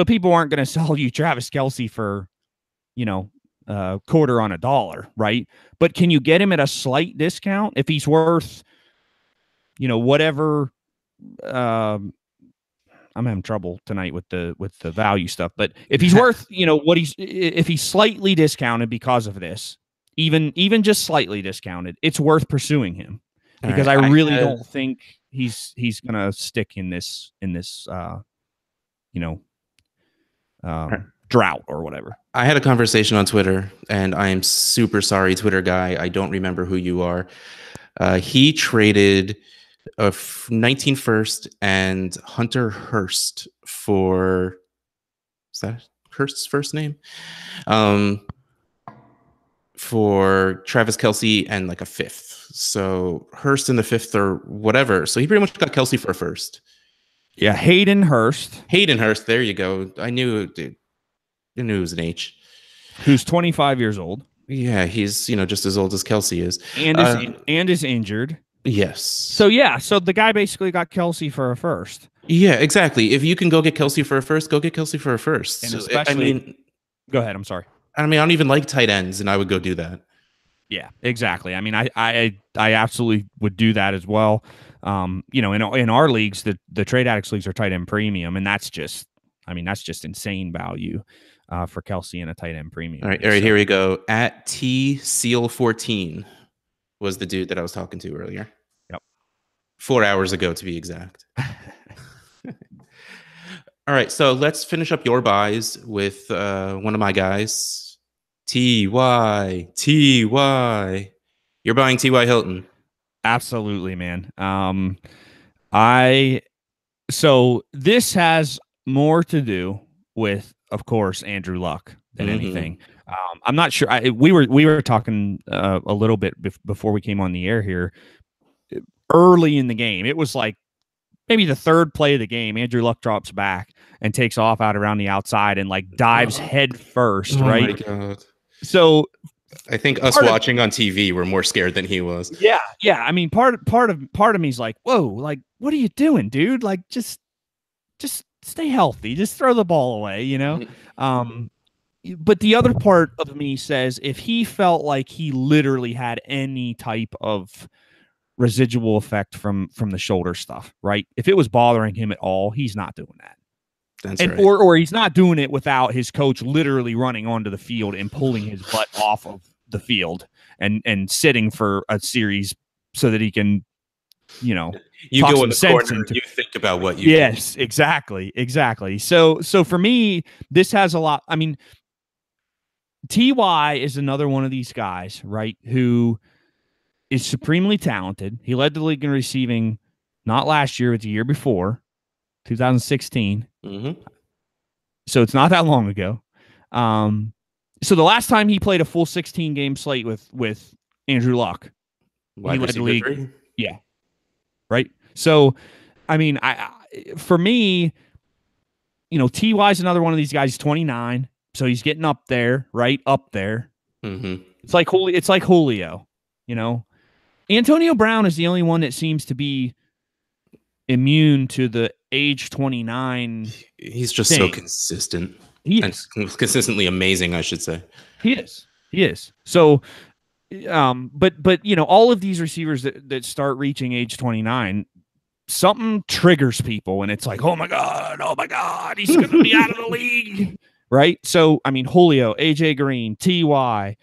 people aren't going to sell you Travis Kelce for, quarter on a dollar, right? But can you get him at a slight discount if he's worth, whatever? I'm having trouble tonight with the value stuff, but if he's worth, if he's slightly discounted because of this, even just slightly discounted, it's worth pursuing him because I really don't think he's gonna stick in this drought or whatever. I had a conversation on Twitter, and I am super sorry, Twitter guy. I don't remember who you are. He traded a 19 first and Hunter Hurst for, is that Hurst's first name? For Travis Kelce and like a fifth. So Hurst in the fifth or whatever. So he pretty much got Kelce for a first. Yeah, Hayden Hurst. There you go. I knew it was an H. Who's 25 years old. Yeah, he's just as old as Kelce is. And is injured. Yes. So the guy basically got Kelce for a first. Yeah, exactly. If you can go get Kelce for a first, go get Kelce for a first. And especially, go ahead. I'm sorry. I mean, I don't even like tight ends, and I would go do that. Yeah, exactly. I mean, I absolutely would do that as well. In our leagues, the Trade Addicts leagues are tight end premium, and that's just insane value for Kelce and a tight end premium. All right, here we go. At T Seal 14 was the dude that I was talking to earlier. Yep. 4 hours ago, to be exact. All right, so let's finish up your buys with one of my guys, T.Y. You're buying T.Y. Hilton. Absolutely, man. So this has more to do with, of course, Andrew Luck than anything. I'm not sure. We were talking a little bit before we came on the air here. Early in the game, it was like maybe the third play of the game. Andrew Luck drops back and takes off out around the outside and like dives head first. Right? My God. So I think us watching on TV were more scared than he was. Yeah. I mean, part of me's like, whoa, like, what are you doing, dude? Like, just stay healthy. Just throw the ball away, But the other part of me says if he felt like he literally had any type of residual effect from the shoulder stuff, right? If it was bothering him at all, he's not doing that. That's right. Or he's not doing it without his coach literally running onto the field and pulling his butt off of the field and sitting for a series so that he can, you go in the corner and you think about what you do. Exactly. So for me, this has a lot. I mean, T.Y. is another one of these guys, right, who is supremely talented. He led the league in receiving not last year, but the year before, 2016. So it's not that long ago. So the last time he played a full 16 game slate with Andrew Luck, he led the league. Yeah. Right. So, I mean, for me, T.Y. is another one of these guys. He's 29, so he's getting up there, right up there. It's like Julio. Antonio Brown is the only one that seems to be immune to the age 29. He's just so consistent. He is consistently amazing, I should say. He is. So, but all of these receivers that start reaching age 29, something triggers people, and it's like, oh my god, he's going to be out of the league, right? So, I mean, Julio, AJ Green, T.Y.,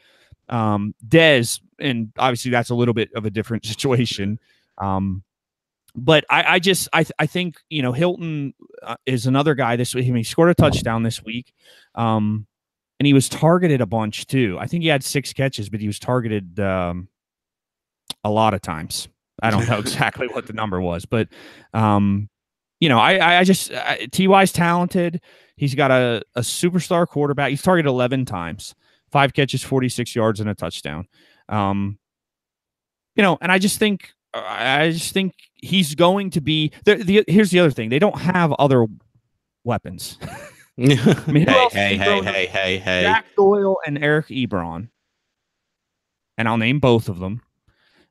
Dez, and obviously that's a little bit of a different situation. But I think, Hilton is another guy this week. I mean, he scored a touchdown this week. And he was targeted a bunch too. I think he had 6 catches, but he was targeted a lot of times. I don't know exactly what the number was, but I just Ty's talented. He's got a superstar quarterback. He's targeted 11 times, 5 catches, 46 yards, and a touchdown. Um, and I just think he's going to be here's the other thing. They don't have other weapons. I mean, who else can throw Hey. Jack Doyle and Eric Ebron. And I'll name both of them.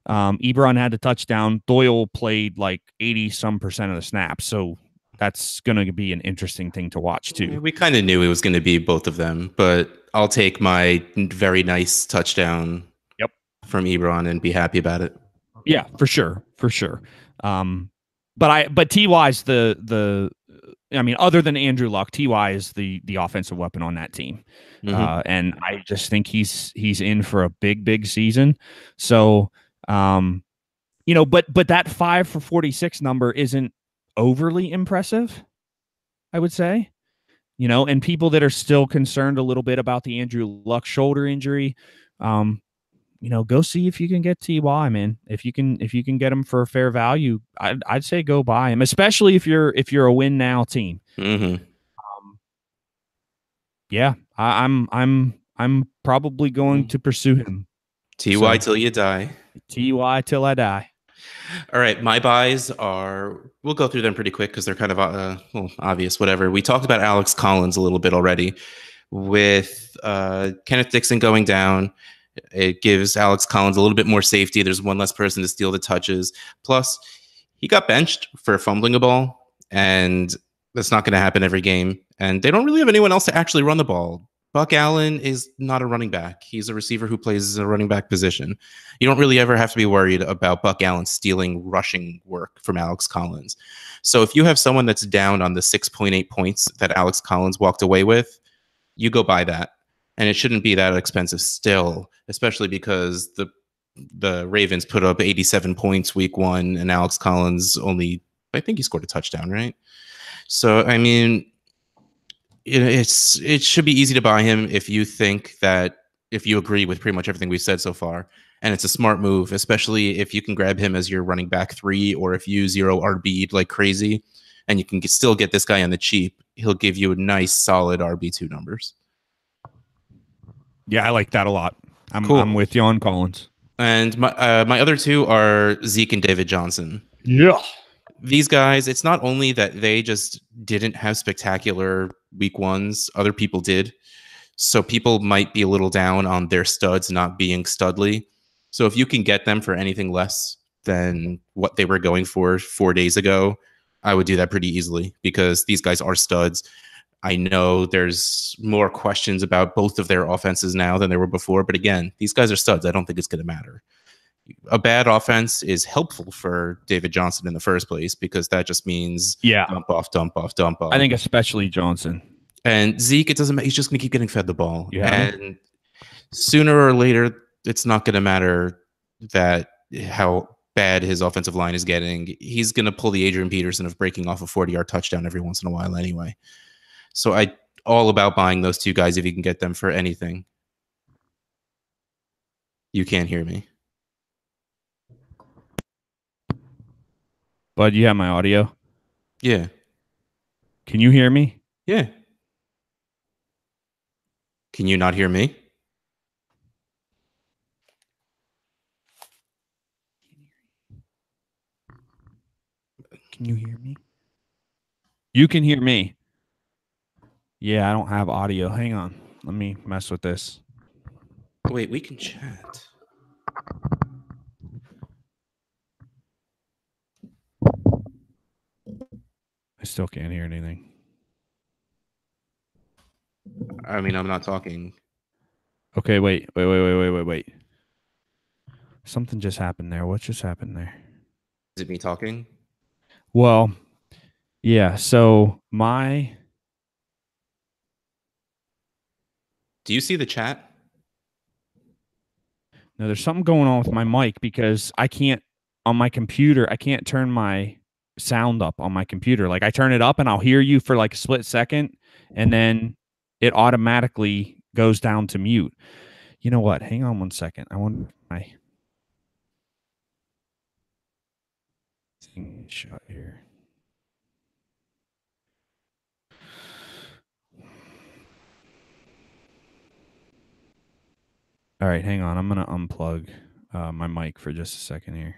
Ebron had the touchdown. Doyle played like 80% of the snaps. So that's going to be an interesting thing to watch too. We kind of knew it was going to be both of them, but I'll take my very nice touchdown from Ebron and be happy about it. Yeah, for sure. But Ty's other than Andrew Luck, Ty is the offensive weapon on that team. And I just think he's in for a big season. So, but that 5 for 46 number isn't overly impressive, I would say. And people that are still concerned a little bit about the Andrew Luck shoulder injury, go see if you can get Ty, man. If you can get him for a fair value, I'd say go buy him, especially if you're a win now team. Yeah, I'm probably going to pursue him. Ty till you die. Ty till I die. All right, my buys are. We'll go through them pretty quick because they're kind of obvious. Whatever. We talked about Alex Collins a little bit already. With Kenneth Dixon going down, it gives Alex Collins a little bit more safety. There's one less person to steal the touches. Plus, he got benched for fumbling a ball, and that's not going to happen every game. And they don't really have anyone else to actually run the ball. Buck Allen is not a running back. He's a receiver who plays a running back position. You don't really ever have to be worried about Buck Allen stealing rushing work from Alex Collins. So if you have someone that's down on the 6.8 points that Alex Collins walked away with, you go buy that. And it shouldn't be that expensive still, especially because the Ravens put up 87 points week 1 and Alex Collins I think he scored a touchdown, right? So, I mean, it should be easy to buy him if you agree with pretty much everything we've said so far. And it's a smart move, especially if you can grab him as your running back 3, or if you 0 RB'd like crazy and you can still get this guy on the cheap, he'll give you a nice solid RB2 numbers. Yeah, I like that a lot. I'm with you on Collins. And my other two are Zeke and David Johnson. Yeah. These guys, it's not only that they just didn't have spectacular week 1s, other people did. So people might be a little down on their studs not being studly. So if you can get them for anything less than what they were going for 4 days ago, I would do that pretty easily because these guys are studs. I know there's more questions about both of their offenses now than there were before. But again, these guys are studs. I don't think it's going to matter. A bad offense is helpful for David Johnson in the first place because that just means dump off. I think especially Johnson. And Zeke, it doesn't matter. He's just going to keep getting fed the ball. Yeah. And sooner or later, it's not going to matter how bad his offensive line is getting. He's going to pull the Adrian Peterson of breaking off a 40-yard touchdown every once in a while anyway. So I all about buying those two guys if you can get them for anything. You can't hear me. Bud, you have my audio? Yeah. Can you hear me? Yeah. Can you not hear me? Can you hear me? You can hear me. Yeah, I don't have audio. Hang on. Let me mess with this. Wait, we can chat. I still can't hear anything. I mean, I'm not talking. Okay, wait. Something just happened there. What just happened there? Is it me talking? Well, yeah. So Do you see the chat? No, there's something going on with my mic because I can't on my computer. I can't turn my sound up on my computer. Like I turn it up and I'll hear you for like a split second, and then it automatically goes down to mute. You know what? Hang on one second. I wonder if my thing shut here. All right, hang on. I'm gonna unplug my mic for just a second here.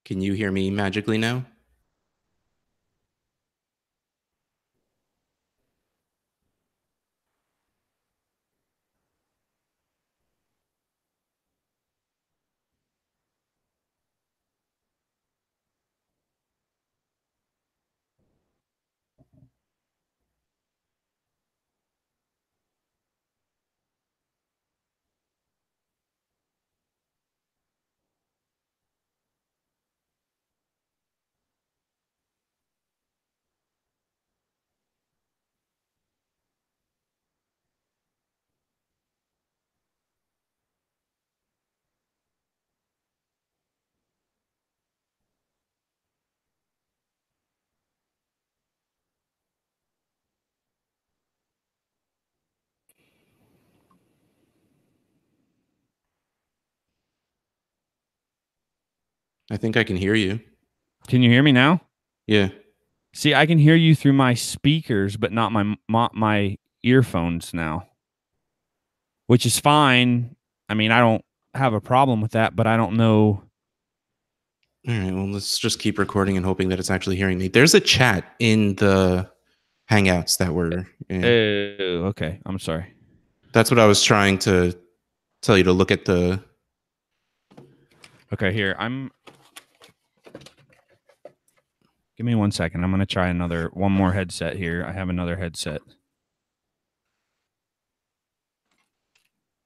Can you hear me magically now? I think I can hear you. Can you hear me now? Yeah. See, I can hear you through my speakers, but not my earphones now, which is fine. I mean, I don't have a problem with that, but I don't know. All right. Well, let's just keep recording and hoping that it's actually hearing me. There's a chat in the Hangouts that we're in. Oh, okay. I'm sorry. That's what I was trying to tell you to look at the. Okay, here. Give me 1 second. I'm going to try one more headset here. I have another headset.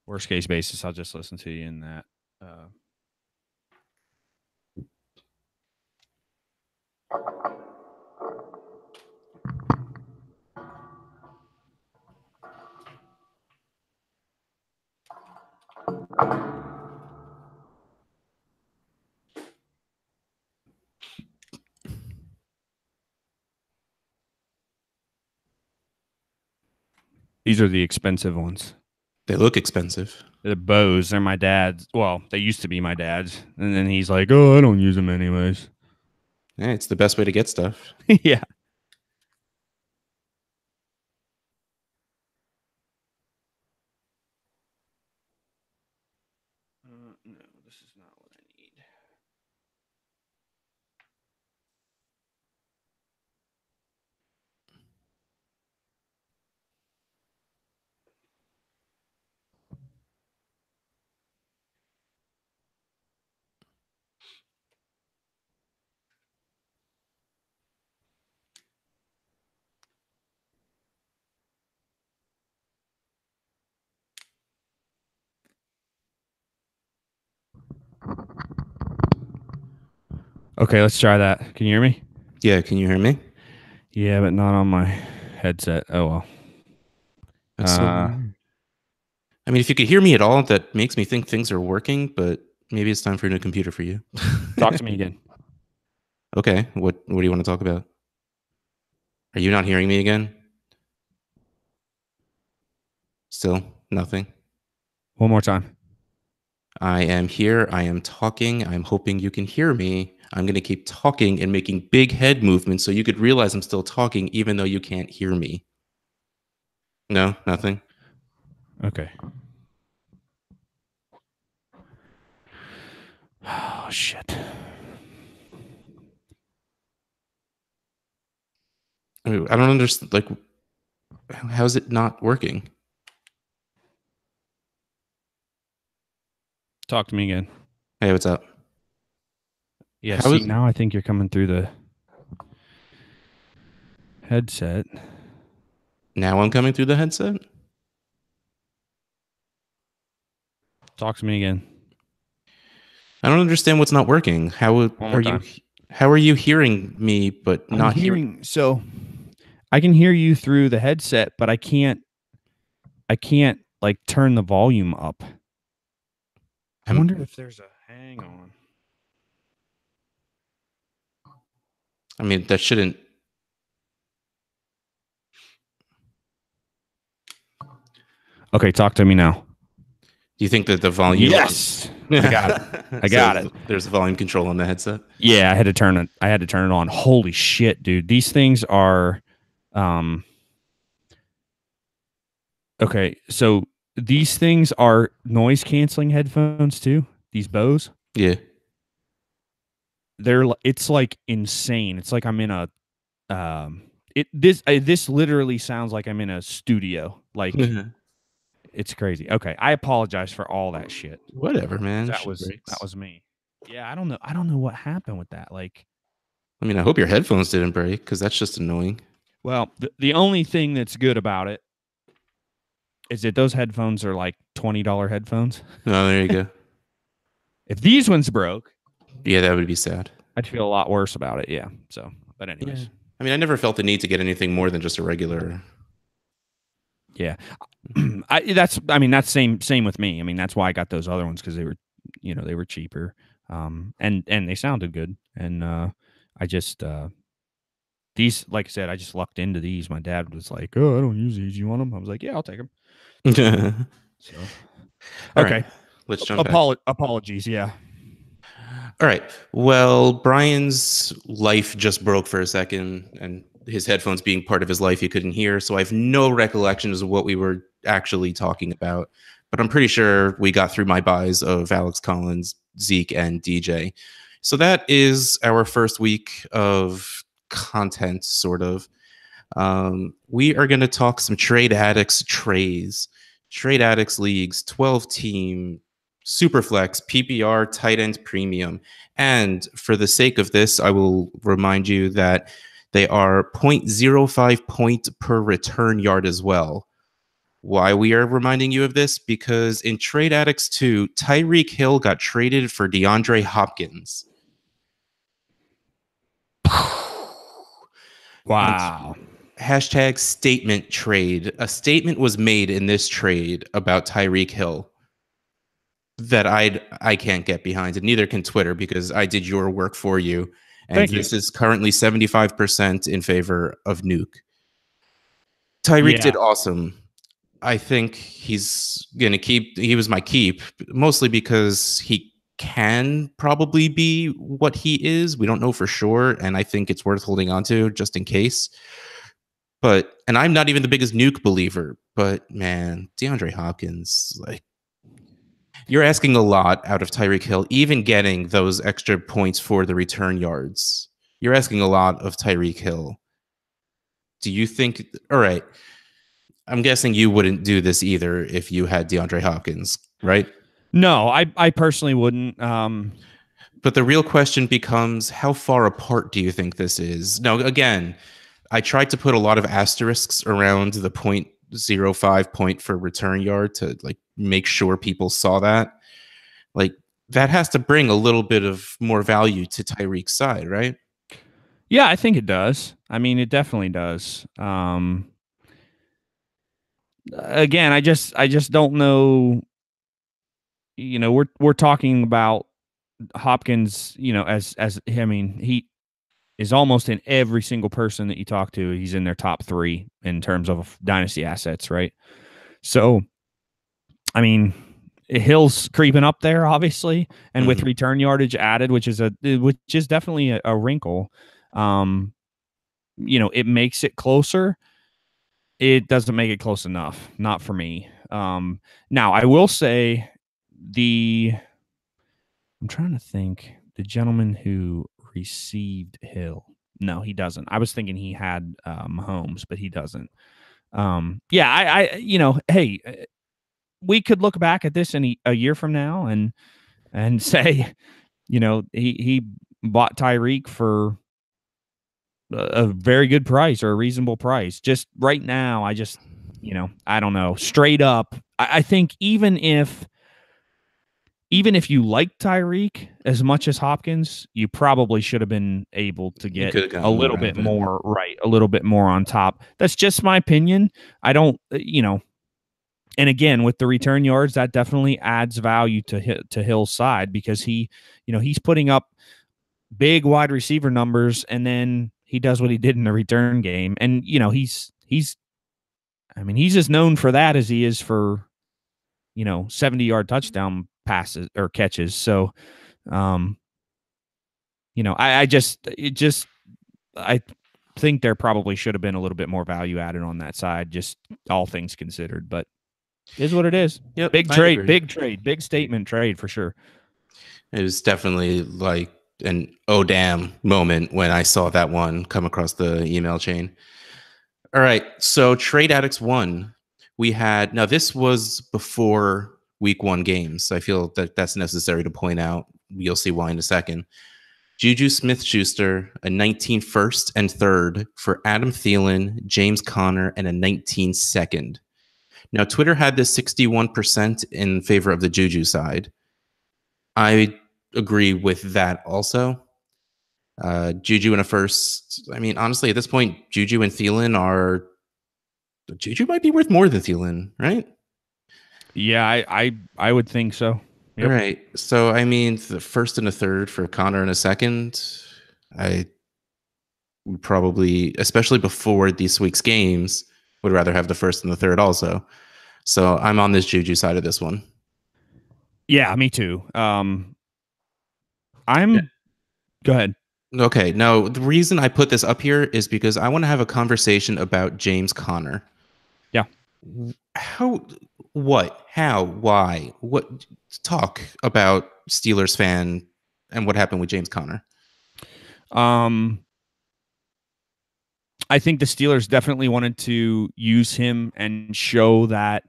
Worst case basis, I'll just listen to you in that. These are the expensive ones. They look expensive. They're Bose. They're my dad's. Well, they used to be my dad's. And then he's like, oh, I don't use them anyways. Yeah, it's the best way to get stuff. Yeah. No, this is not what I need. Okay, let's try that. Can you hear me? Yeah, can you hear me? Yeah, but not on my headset. Oh well. That's so weird. I mean, if you could hear me at all, that makes me think things are working, but maybe it's time for a new computer for you. Talk to me again. Okay, what do you want to talk about? Are you not hearing me again? Still nothing. One more time. I am here. I am talking. I'm hoping you can hear me. I'm going to keep talking and making big head movements so you could realize I'm still talking even though you can't hear me. No, nothing. Okay. Oh shit. I don't understand. Like, how's it not working? Talk to me again. Hey, what's up? Yeah, How see, is now I think you're coming through the headset. now I'm coming through the headset? Talk to me again. I don't understand what's not working. One more time. How are you hearing me but I'm not hearing? hearing, so I can hear you through the headset, but I can't like turn the volume up. I I'm- wonder if there's a hang on. I mean, that shouldn't. Okay, talk to me now. Do you think that the volume? Yes. I got it. I got it. There's volume control on the headset. Yeah, I had to turn it on. Holy shit, dude. These things are okay, so these things are noise canceling headphones too. These Bose. Yeah. It's like insane. It's like I'm in a this literally sounds like I'm in a studio. Like it's crazy. Okay, I apologize for all that shit. Whatever, man. That Shit was breaks. me. Yeah, I don't know what happened with that. Like, I mean, I hope your headphones didn't break because that's just annoying. well, the only thing that's good about it is that those headphones are like $20 headphones. Oh, there you go. If these ones broke, Yeah, that would be sad. I'd feel a lot worse about it. Yeah. So, but anyways, Yeah. I mean, I never felt the need to get anything more than just a regular. yeah. I mean that's same with me. I mean that's why I got those other ones because they were, they were cheaper, and they sounded good. And I just these, like I said, I just lucked into these. My dad was like, "Oh, I don't use these. You want them?" I was like, "Yeah, I'll take them." So, All okay. right, let's jump back. Apologies. Yeah. All right. Well, Brian's life just broke for a second, and his headphones being part of his life, he couldn't hear. So I have no recollections of what we were actually talking about. But I'm pretty sure we got through my buys of Alex Collins, Zeke, and DJ. So that is our first week of content, sort of. We are going to talk some Trade Addicts trays, Trade Addicts leagues, 12 team, Superflex, PPR, tight end premium. And for the sake of this, I will remind you that they are 0.05 point per return yard as well. Why we are reminding you of this? Because in Trade Addicts 2, Tyreek Hill got traded for DeAndre Hopkins. Wow. And hashtag statement trade. A statement was made in this trade about Tyreek Hill that I can't get behind, and neither can Twitter because I did your work for you. And Thank this you. is currently 75% in favor of Nuke. Tyreek Yeah. did awesome. I think he's gonna keep. He was my keep, mostly because he can probably be what he is. We don't know for sure, and I think it's worth holding on to just in case. And I'm not even the biggest Nuke believer, but man, DeAndre Hopkins, like, you're asking a lot out of Tyreek Hill, even getting those extra points for the return yards. You're asking a lot of Tyreek Hill. Do you think, all right, I'm guessing you wouldn't do this either if you had DeAndre Hopkins, right? No, I personally wouldn't. But the real question becomes, how far apart do you think this is? Now, again, I tried to put a lot of asterisks around the 0.05 point for return yard to like make sure people saw that. Like, that has to bring a little bit of more value to Tyreek's side, right? Yeah, I think it does. I mean, it definitely does. Again, I just don't know. We're talking about Hopkins. As I mean, he is almost in every single person that you talk to. He's in their top 3 in terms of dynasty assets, right? So, I mean, Hill's creeping up there, obviously, and with return yardage added, which is definitely a wrinkle. It makes it closer. It doesn't make it close enough, not for me. Now, I will say I'm trying to think, the gentleman who received Hill. No, he doesn't. I was thinking he had Mahomes, but he doesn't. Yeah, I hey, we could look back at this in a year from now and say, he bought Tyreek for a very good price or a reasonable price. Just right now, I don't know. Straight up, I think even if you like Tyreek as much as Hopkins, you probably should have been able to get a little bit more, right? A little bit more on top. That's just my opinion. I don't, and again, with the return yards, that definitely adds value to Hill's side because he's putting up big wide receiver numbers, and then he does what he did in the return game, and he's as known for that as he is for 70-yard touchdown passes or catches. So, I think there probably should have been a little bit more value added on that side, just all things considered. But it is what it is. Yep, big trade, statement trade for sure. It was definitely like an oh damn moment when I saw that one come across the email chain. All right, so Trade Addicts 1. Now this was before week 1 games. I feel that that's necessary to point out. You'll see why in a second. Juju Smith-Schuster, a 19 first and third for Adam Thielen, James Conner, and a 19 second. Now, Twitter had this 61% in favor of the Juju side. I agree with that also. Juju in a first. I mean, honestly, at this point, Juju and Thielen Juju might be worth more than Thielen, right? Yeah, I would think so. Yep. All right. So, I mean, the first and a third for Conner and a second, I would probably, especially before this week's games, would rather have the first and the third also. So I'm on this Juju side of this one. Yeah, me too. Go ahead. Okay. No, the reason I put this up here is because I want to have a conversation about James Conner. Yeah. Why? Talk about Steelers fan and what happened with James Conner. I think the Steelers definitely wanted to use him and show that,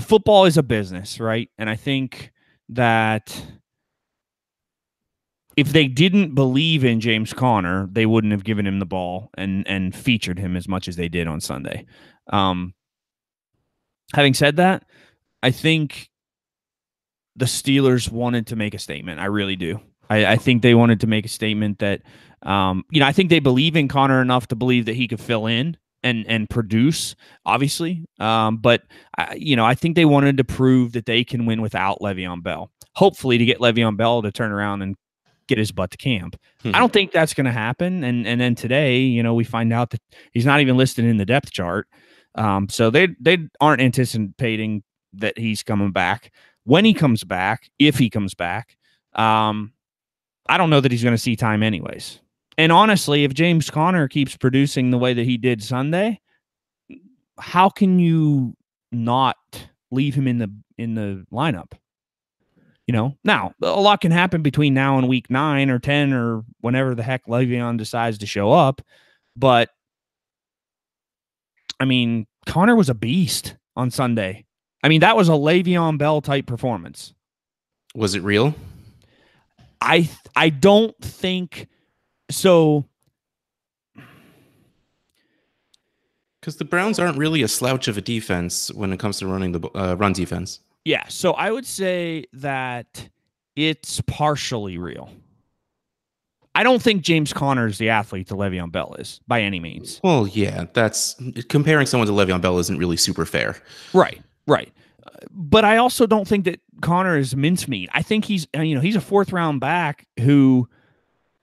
football is a business, right? And I think that if they didn't believe in James Conner, they wouldn't have given him the ball and featured him as much as they did on Sunday. Having said that, I think the Steelers wanted to make a statement. I really do. I think they wanted to make a statement that, I think they believe in Conner enough to believe that he could fill in and produce, obviously. But I think they wanted to prove that they can win without Le'Veon Bell. Hopefully to get Le'Veon Bell to turn around and get his butt to camp. I don't think that's going to happen. And then today, we find out that he's not even listed in the depth chart. So they aren't anticipating that he's coming back. When he comes back, if he comes back, I don't know that he's going to see time anyways. And honestly, if James Conner keeps producing the way that he did Sunday, how can you not leave him in the lineup? Now a lot can happen between now and week 9 or 10 or whenever the heck Le'Veon decides to show up. But I mean, Conner was a beast on Sunday. I mean, that was a Le'Veon Bell type performance. Was it real? I don't think so. Because the Browns aren't really a slouch of a defense when it comes to running the run defense. Yeah, so I would say that it's partially real. I don't think James Conner is the athlete that Le'Veon Bell is by any means. Well, yeah, that's comparing someone to Le'Veon Bell isn't really super fair. Right. But I also don't think that Conner is mincemeat. I think he's a 4th round back who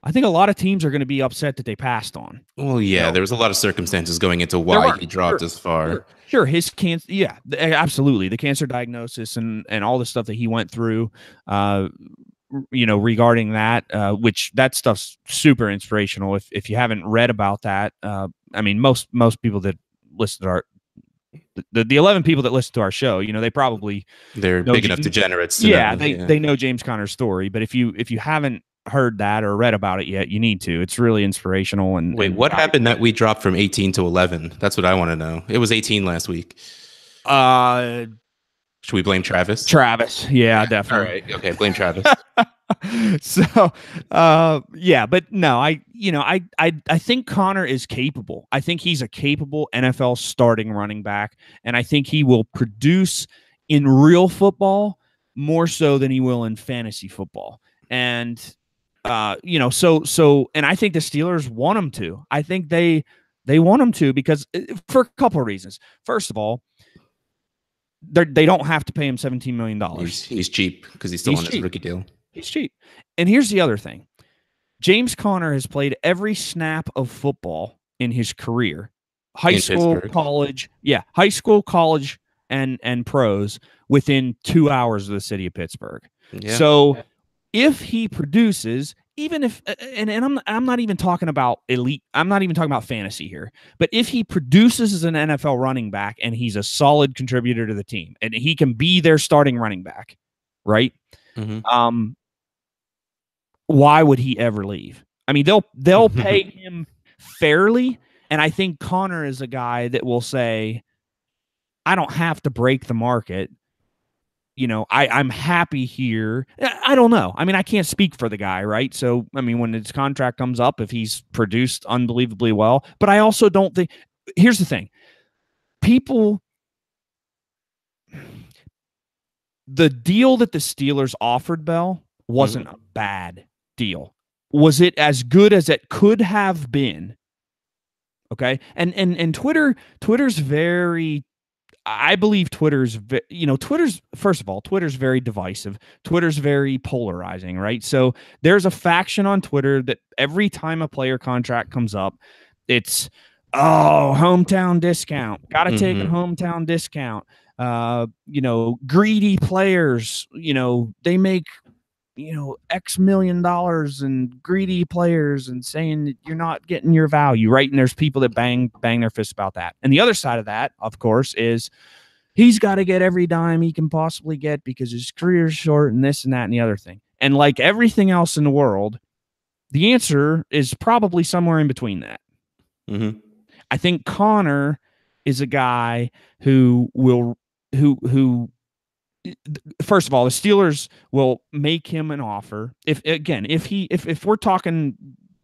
I think a lot of teams are going to be upset that they passed on. Well, yeah, there was a lot of circumstances going into why he dropped as far. Sure, his cancer. Yeah, absolutely. The cancer diagnosis and all the stuff that he went through, regarding that, which that stuff's super inspirational. If you haven't read about that, I mean, most people that listen to the 11 people that listen to our show, they're big enough degenerates. They know James Conner's story. But if you haven't heard that or read about it yet, you need to. It's really inspirational. Wait, what happened that we dropped from 18 to 11? That's what I want to know. It was 18 last week. Should we blame Travis? Travis. Yeah, definitely. All right. Okay, blame Travis. So, yeah, but no, I think Connor is capable. I think he's a capable NFL starting running back, and I think he will produce in real football more so than he will in fantasy football. And and I think the Steelers want him to. I think they want him to because for a couple of reasons. First of all, they don't have to pay him $17 million. He's cheap because he's still on his rookie deal. He's cheap. And here's the other thing. James Conner has played every snap of football in his career. High school, college, and pros within 2 hours of the city of Pittsburgh. Yeah. So if he produces, even if, and I'm not even talking about elite, I'm not even talking about fantasy here, but if he produces as an NFL running back and he's a solid contributor to the team and he can be their starting running back, right? Mm-hmm. Why would he ever leave? I mean, they'll pay him fairly, and I think Connor is a guy that will say, I don't have to break the market. I'm happy here. I don't know. I mean, I can't speak for the guy, right? So, I mean, when his contract comes up, if he's produced unbelievably well, but I also don't think, here's the thing. The deal that the Steelers offered Bell wasn't a bad deal. Was it as good as it could have been? Okay. And Twitter's very, I believe Twitter's, first of all, Twitter's very divisive. Twitter's very polarizing, right? So there's a faction on Twitter that every time a player contract comes up, it's, hometown discount. Got to take a hometown discount. Greedy players, they make, X million dollars and greedy players and saying that you're not getting your value, right? And there's people that bang their fists about that. And the other side of that, of course, is he's got to get every dime he can possibly get because his career's short and this and that and the other thing. And like everything else in the world, the answer is probably somewhere in between that. Mm-hmm. I think Connor is a guy who first of all, the Steelers will make him an offer. If we're talking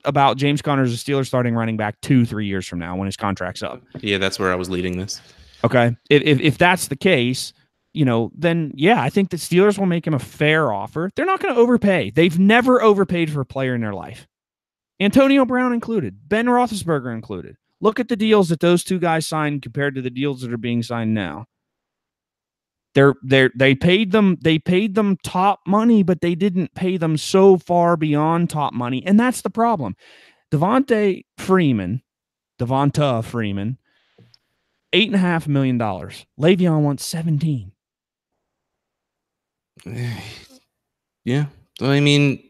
about James Conner as a Steelers starting running back 2-3 years from now when his contract's up. Yeah, that's where I was leading this. Okay. If that's the case, then yeah, I think the Steelers will make him a fair offer. They're not going to overpay. They've never overpaid for a player in their life. Antonio Brown included, Ben Roethlisberger included. Look at the deals that those two guys signed compared to the deals that are being signed now. They paid them top money, but they didn't pay them so far beyond top money, and that's the problem. Devonta Freeman, $8.5 million. Le'Veon wants 17. Yeah, I mean,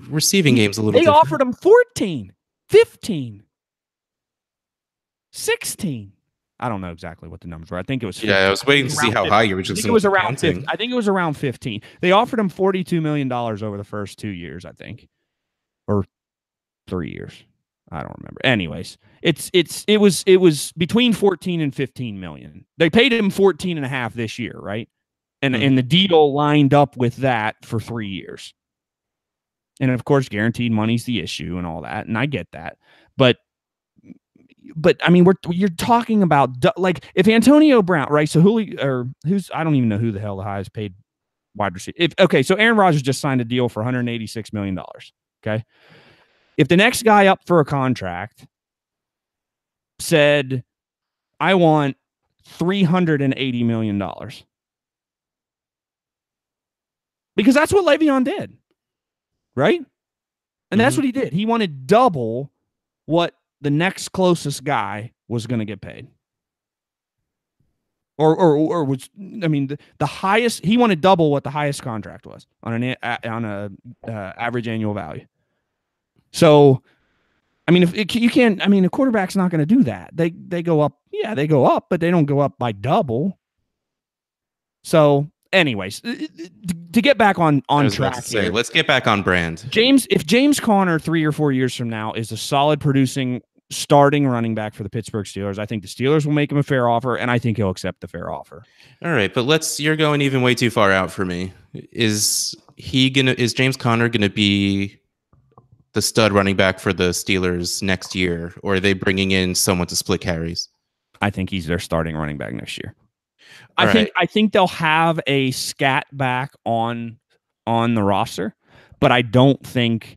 receiving game's a little. They offered him 14, 15, 16. I don't know exactly what the numbers were. I think it was 15. Yeah, I was waiting to see how 15. High you were just. I think it was around 15. I think it was around 15. They offered him $42 million over the first 2 years, I think, or 3 years. I don't remember. Anyways, it was between 14 and 15 million. They paid him 14 and a half this year, right? And the deal lined up with that for 3 years. And of course, guaranteed money's the issue and all that, and I get that, but I mean, you're talking about like if Antonio Brown, right? So I don't even know who the hell the highest paid wide receiver. So Aaron Rodgers just signed a deal for $186 million. Okay, if the next guy up for a contract said, "I want $380 million," because that's what Le'Veon did, right? And that's what he did. He wanted double what the next closest guy was going to get paid. Or was, I mean, the highest, he wanted double what the highest contract was on a average annual value. So, I mean, a quarterback's not going to do that. They go up. Yeah, they go up, but they don't go up by double. So anyways, to get back on track here, let's get back on brand. If James Conner 3 or 4 years from now is a solid producing starting running back for the Pittsburgh Steelers, I think the Steelers will make him a fair offer, and I think he'll accept the fair offer. All right, but you're going even way too far out for me. Is James Conner gonna be the stud running back for the Steelers next year, or are they bringing in someone to split carries? I think he's their starting running back next year. I think they'll have a scat back on the roster, but I think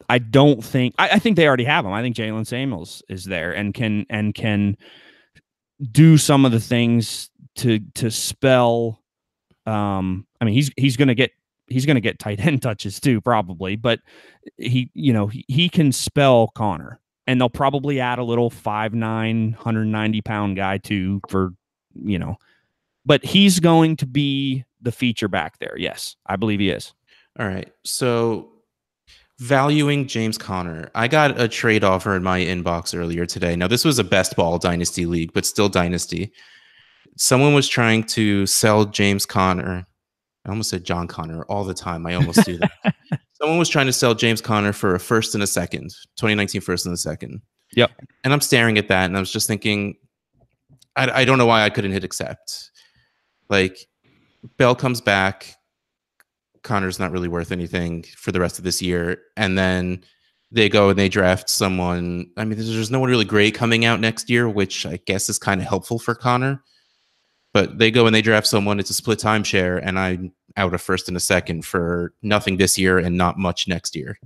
they already have him. I think Jalen Samuels is there and can do some of the things to spell. I mean, he's going to get tight end touches too, probably, but he can spell Conner, and they'll probably add a little 5'9", 190-pound guy too but he's going to be the feature back there. Yes, I believe he is. All right, so. Valuing James Conner. I got a trade offer in my inbox earlier today. Now, this was a best ball dynasty league, but still dynasty. Someone was trying to sell James Conner. I almost said John Connor all the time. I almost do that. Someone was trying to sell James Conner for a first and a second, 2019 first and a second. Yep. And I'm staring at that, and I was just thinking, I don't know why I couldn't hit accept. Like, Bell comes back. Connor's not really worth anything for the rest of this year. And then they go and they draft someone. I mean, there's no one really great coming out next year, which I guess is kind of helpful for Connor. But they go and they draft someone. It's a split timeshare, and I'm out a first and a second for nothing this year and not much next year.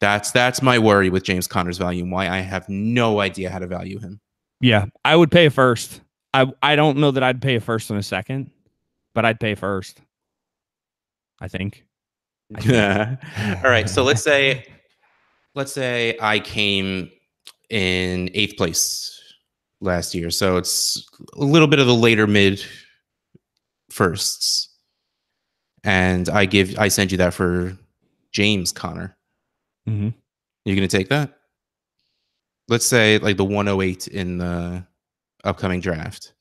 That's my worry with James Conner's value and why I have no idea how to value him. Yeah, I would pay a first. I don't know that I'd pay a first and a second, but I'd pay first. I think. All right. So let's say I came in 8th place last year. So it's a little bit of the later mid firsts. And I send you that for James Conner. Mm-hmm. You're going to take that? Let's say like the 108 in the upcoming draft.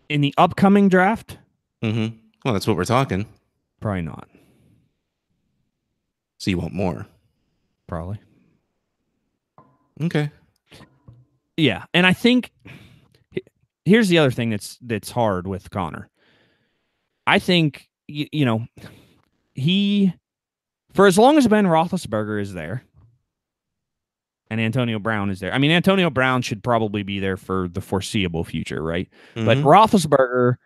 In the upcoming draft? Mm-hmm. Well, that's what we're talking. Probably not. So you want more? Probably. Okay. Yeah, and I think here's the other thing that's hard with Conner. I think he, for as long as Ben Roethlisberger is there, and Antonio Brown is there. I mean, Antonio Brown should probably be there for the foreseeable future, right? Mm-hmm. But Roethlisberger,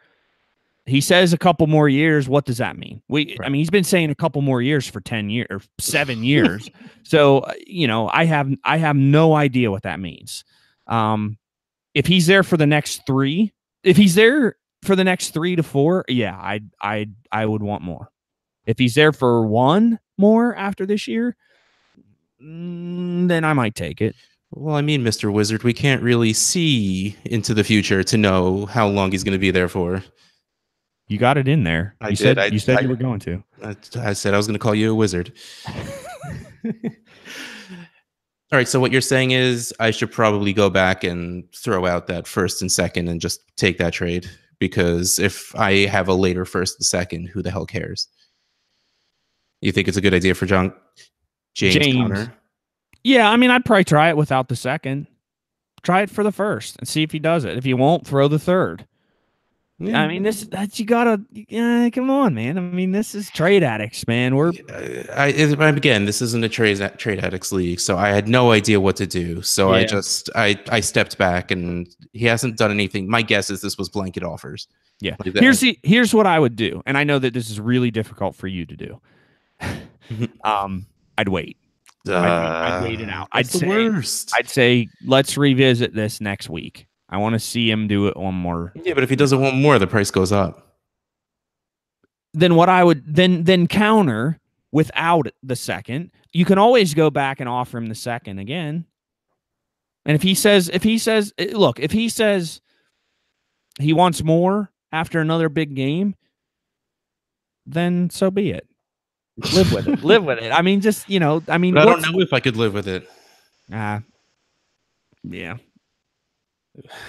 he says a couple more years. What does that mean? Right. I mean, he's been saying a couple more years for 10 years or 7 years. So, I have no idea what that means. If he's there for the next 3, if he's there for the next 3 to 4, yeah, I would want more. If he's there for 1 more after this year, then I might take it. Well, I mean, Mr. Wizard, we can't really see into the future to know how long he's going to be there for. You got it in there. You said you were going to. I said I was going to call you a wizard. All right. So what you're saying is I should probably go back and throw out that first and second and just take that trade, because if I have a later first and second, who the hell cares? You think it's a good idea for James Conner? Yeah, I mean, I'd probably try it without the second. Try it for the first and see if he does it. If he won't, throw the third. Yeah. I mean, you gotta come on, man. I mean, this is trade addicts, man. Again, this isn't a trade addicts league, so I had no idea what to do. So yeah. I stepped back, and he hasn't done anything. My guess is this was blanket offers. Yeah. Here's what I would do, and I know that this is really difficult for you to do. I'd wait. I'd wait it out. I'd say let's revisit this next week. I want to see him do it one more. Yeah, but if he doesn't want more, the price goes up. Then what I would then counter without the second. You can always go back and offer him the second again. And if he says he wants more after another big game, then so be it. Live with it. Live with it. I mean, just, I don't know if I could live with it. Yeah.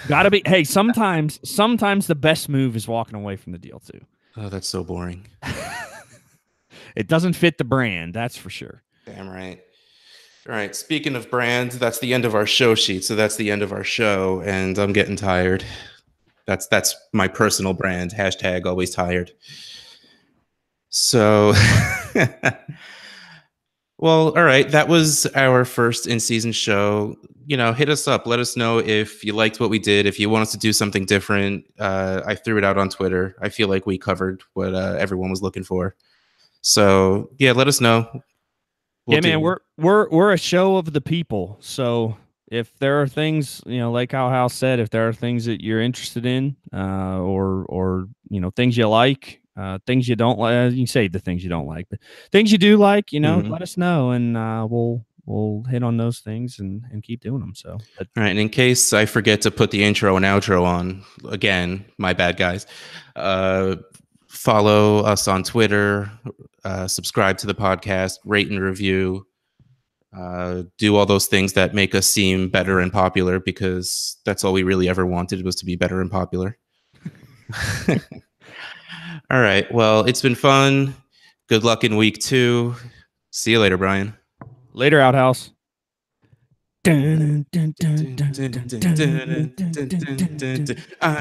Gotta be. Hey, sometimes the best move is walking away from the deal too. Oh, that's so boring. It doesn't fit the brand, that's for sure. Damn right. All right. Speaking of brands, that's the end of our show sheet. So that's the end of our show, and I'm getting tired. That's my personal brand. Hashtag always tired. So, well, all right. That was our first in-season show. Hit us up. Let us know if you liked what we did. If you want us to do something different, I threw it out on Twitter. I feel like we covered what everyone was looking for. So yeah, let us know. Yeah, man, we're a show of the people. So if there are things, like how Hal said, if there are things that you're interested in, or things you like, things you don't like, you can say the things you don't like, but things you do like, let us know, and we'll hit on those things and keep doing them. So, all right. And in case I forget to put the intro and outro on again, my bad, guys. Follow us on Twitter. Subscribe to the podcast. Rate and review. Do all those things that make us seem better and popular, because that's all we really ever wanted, was to be better and popular. All right. Well, it's been fun. Good luck in week 2. See you later, Brian. Later, Outhouse. I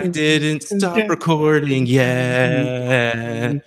didn't stop recording yet.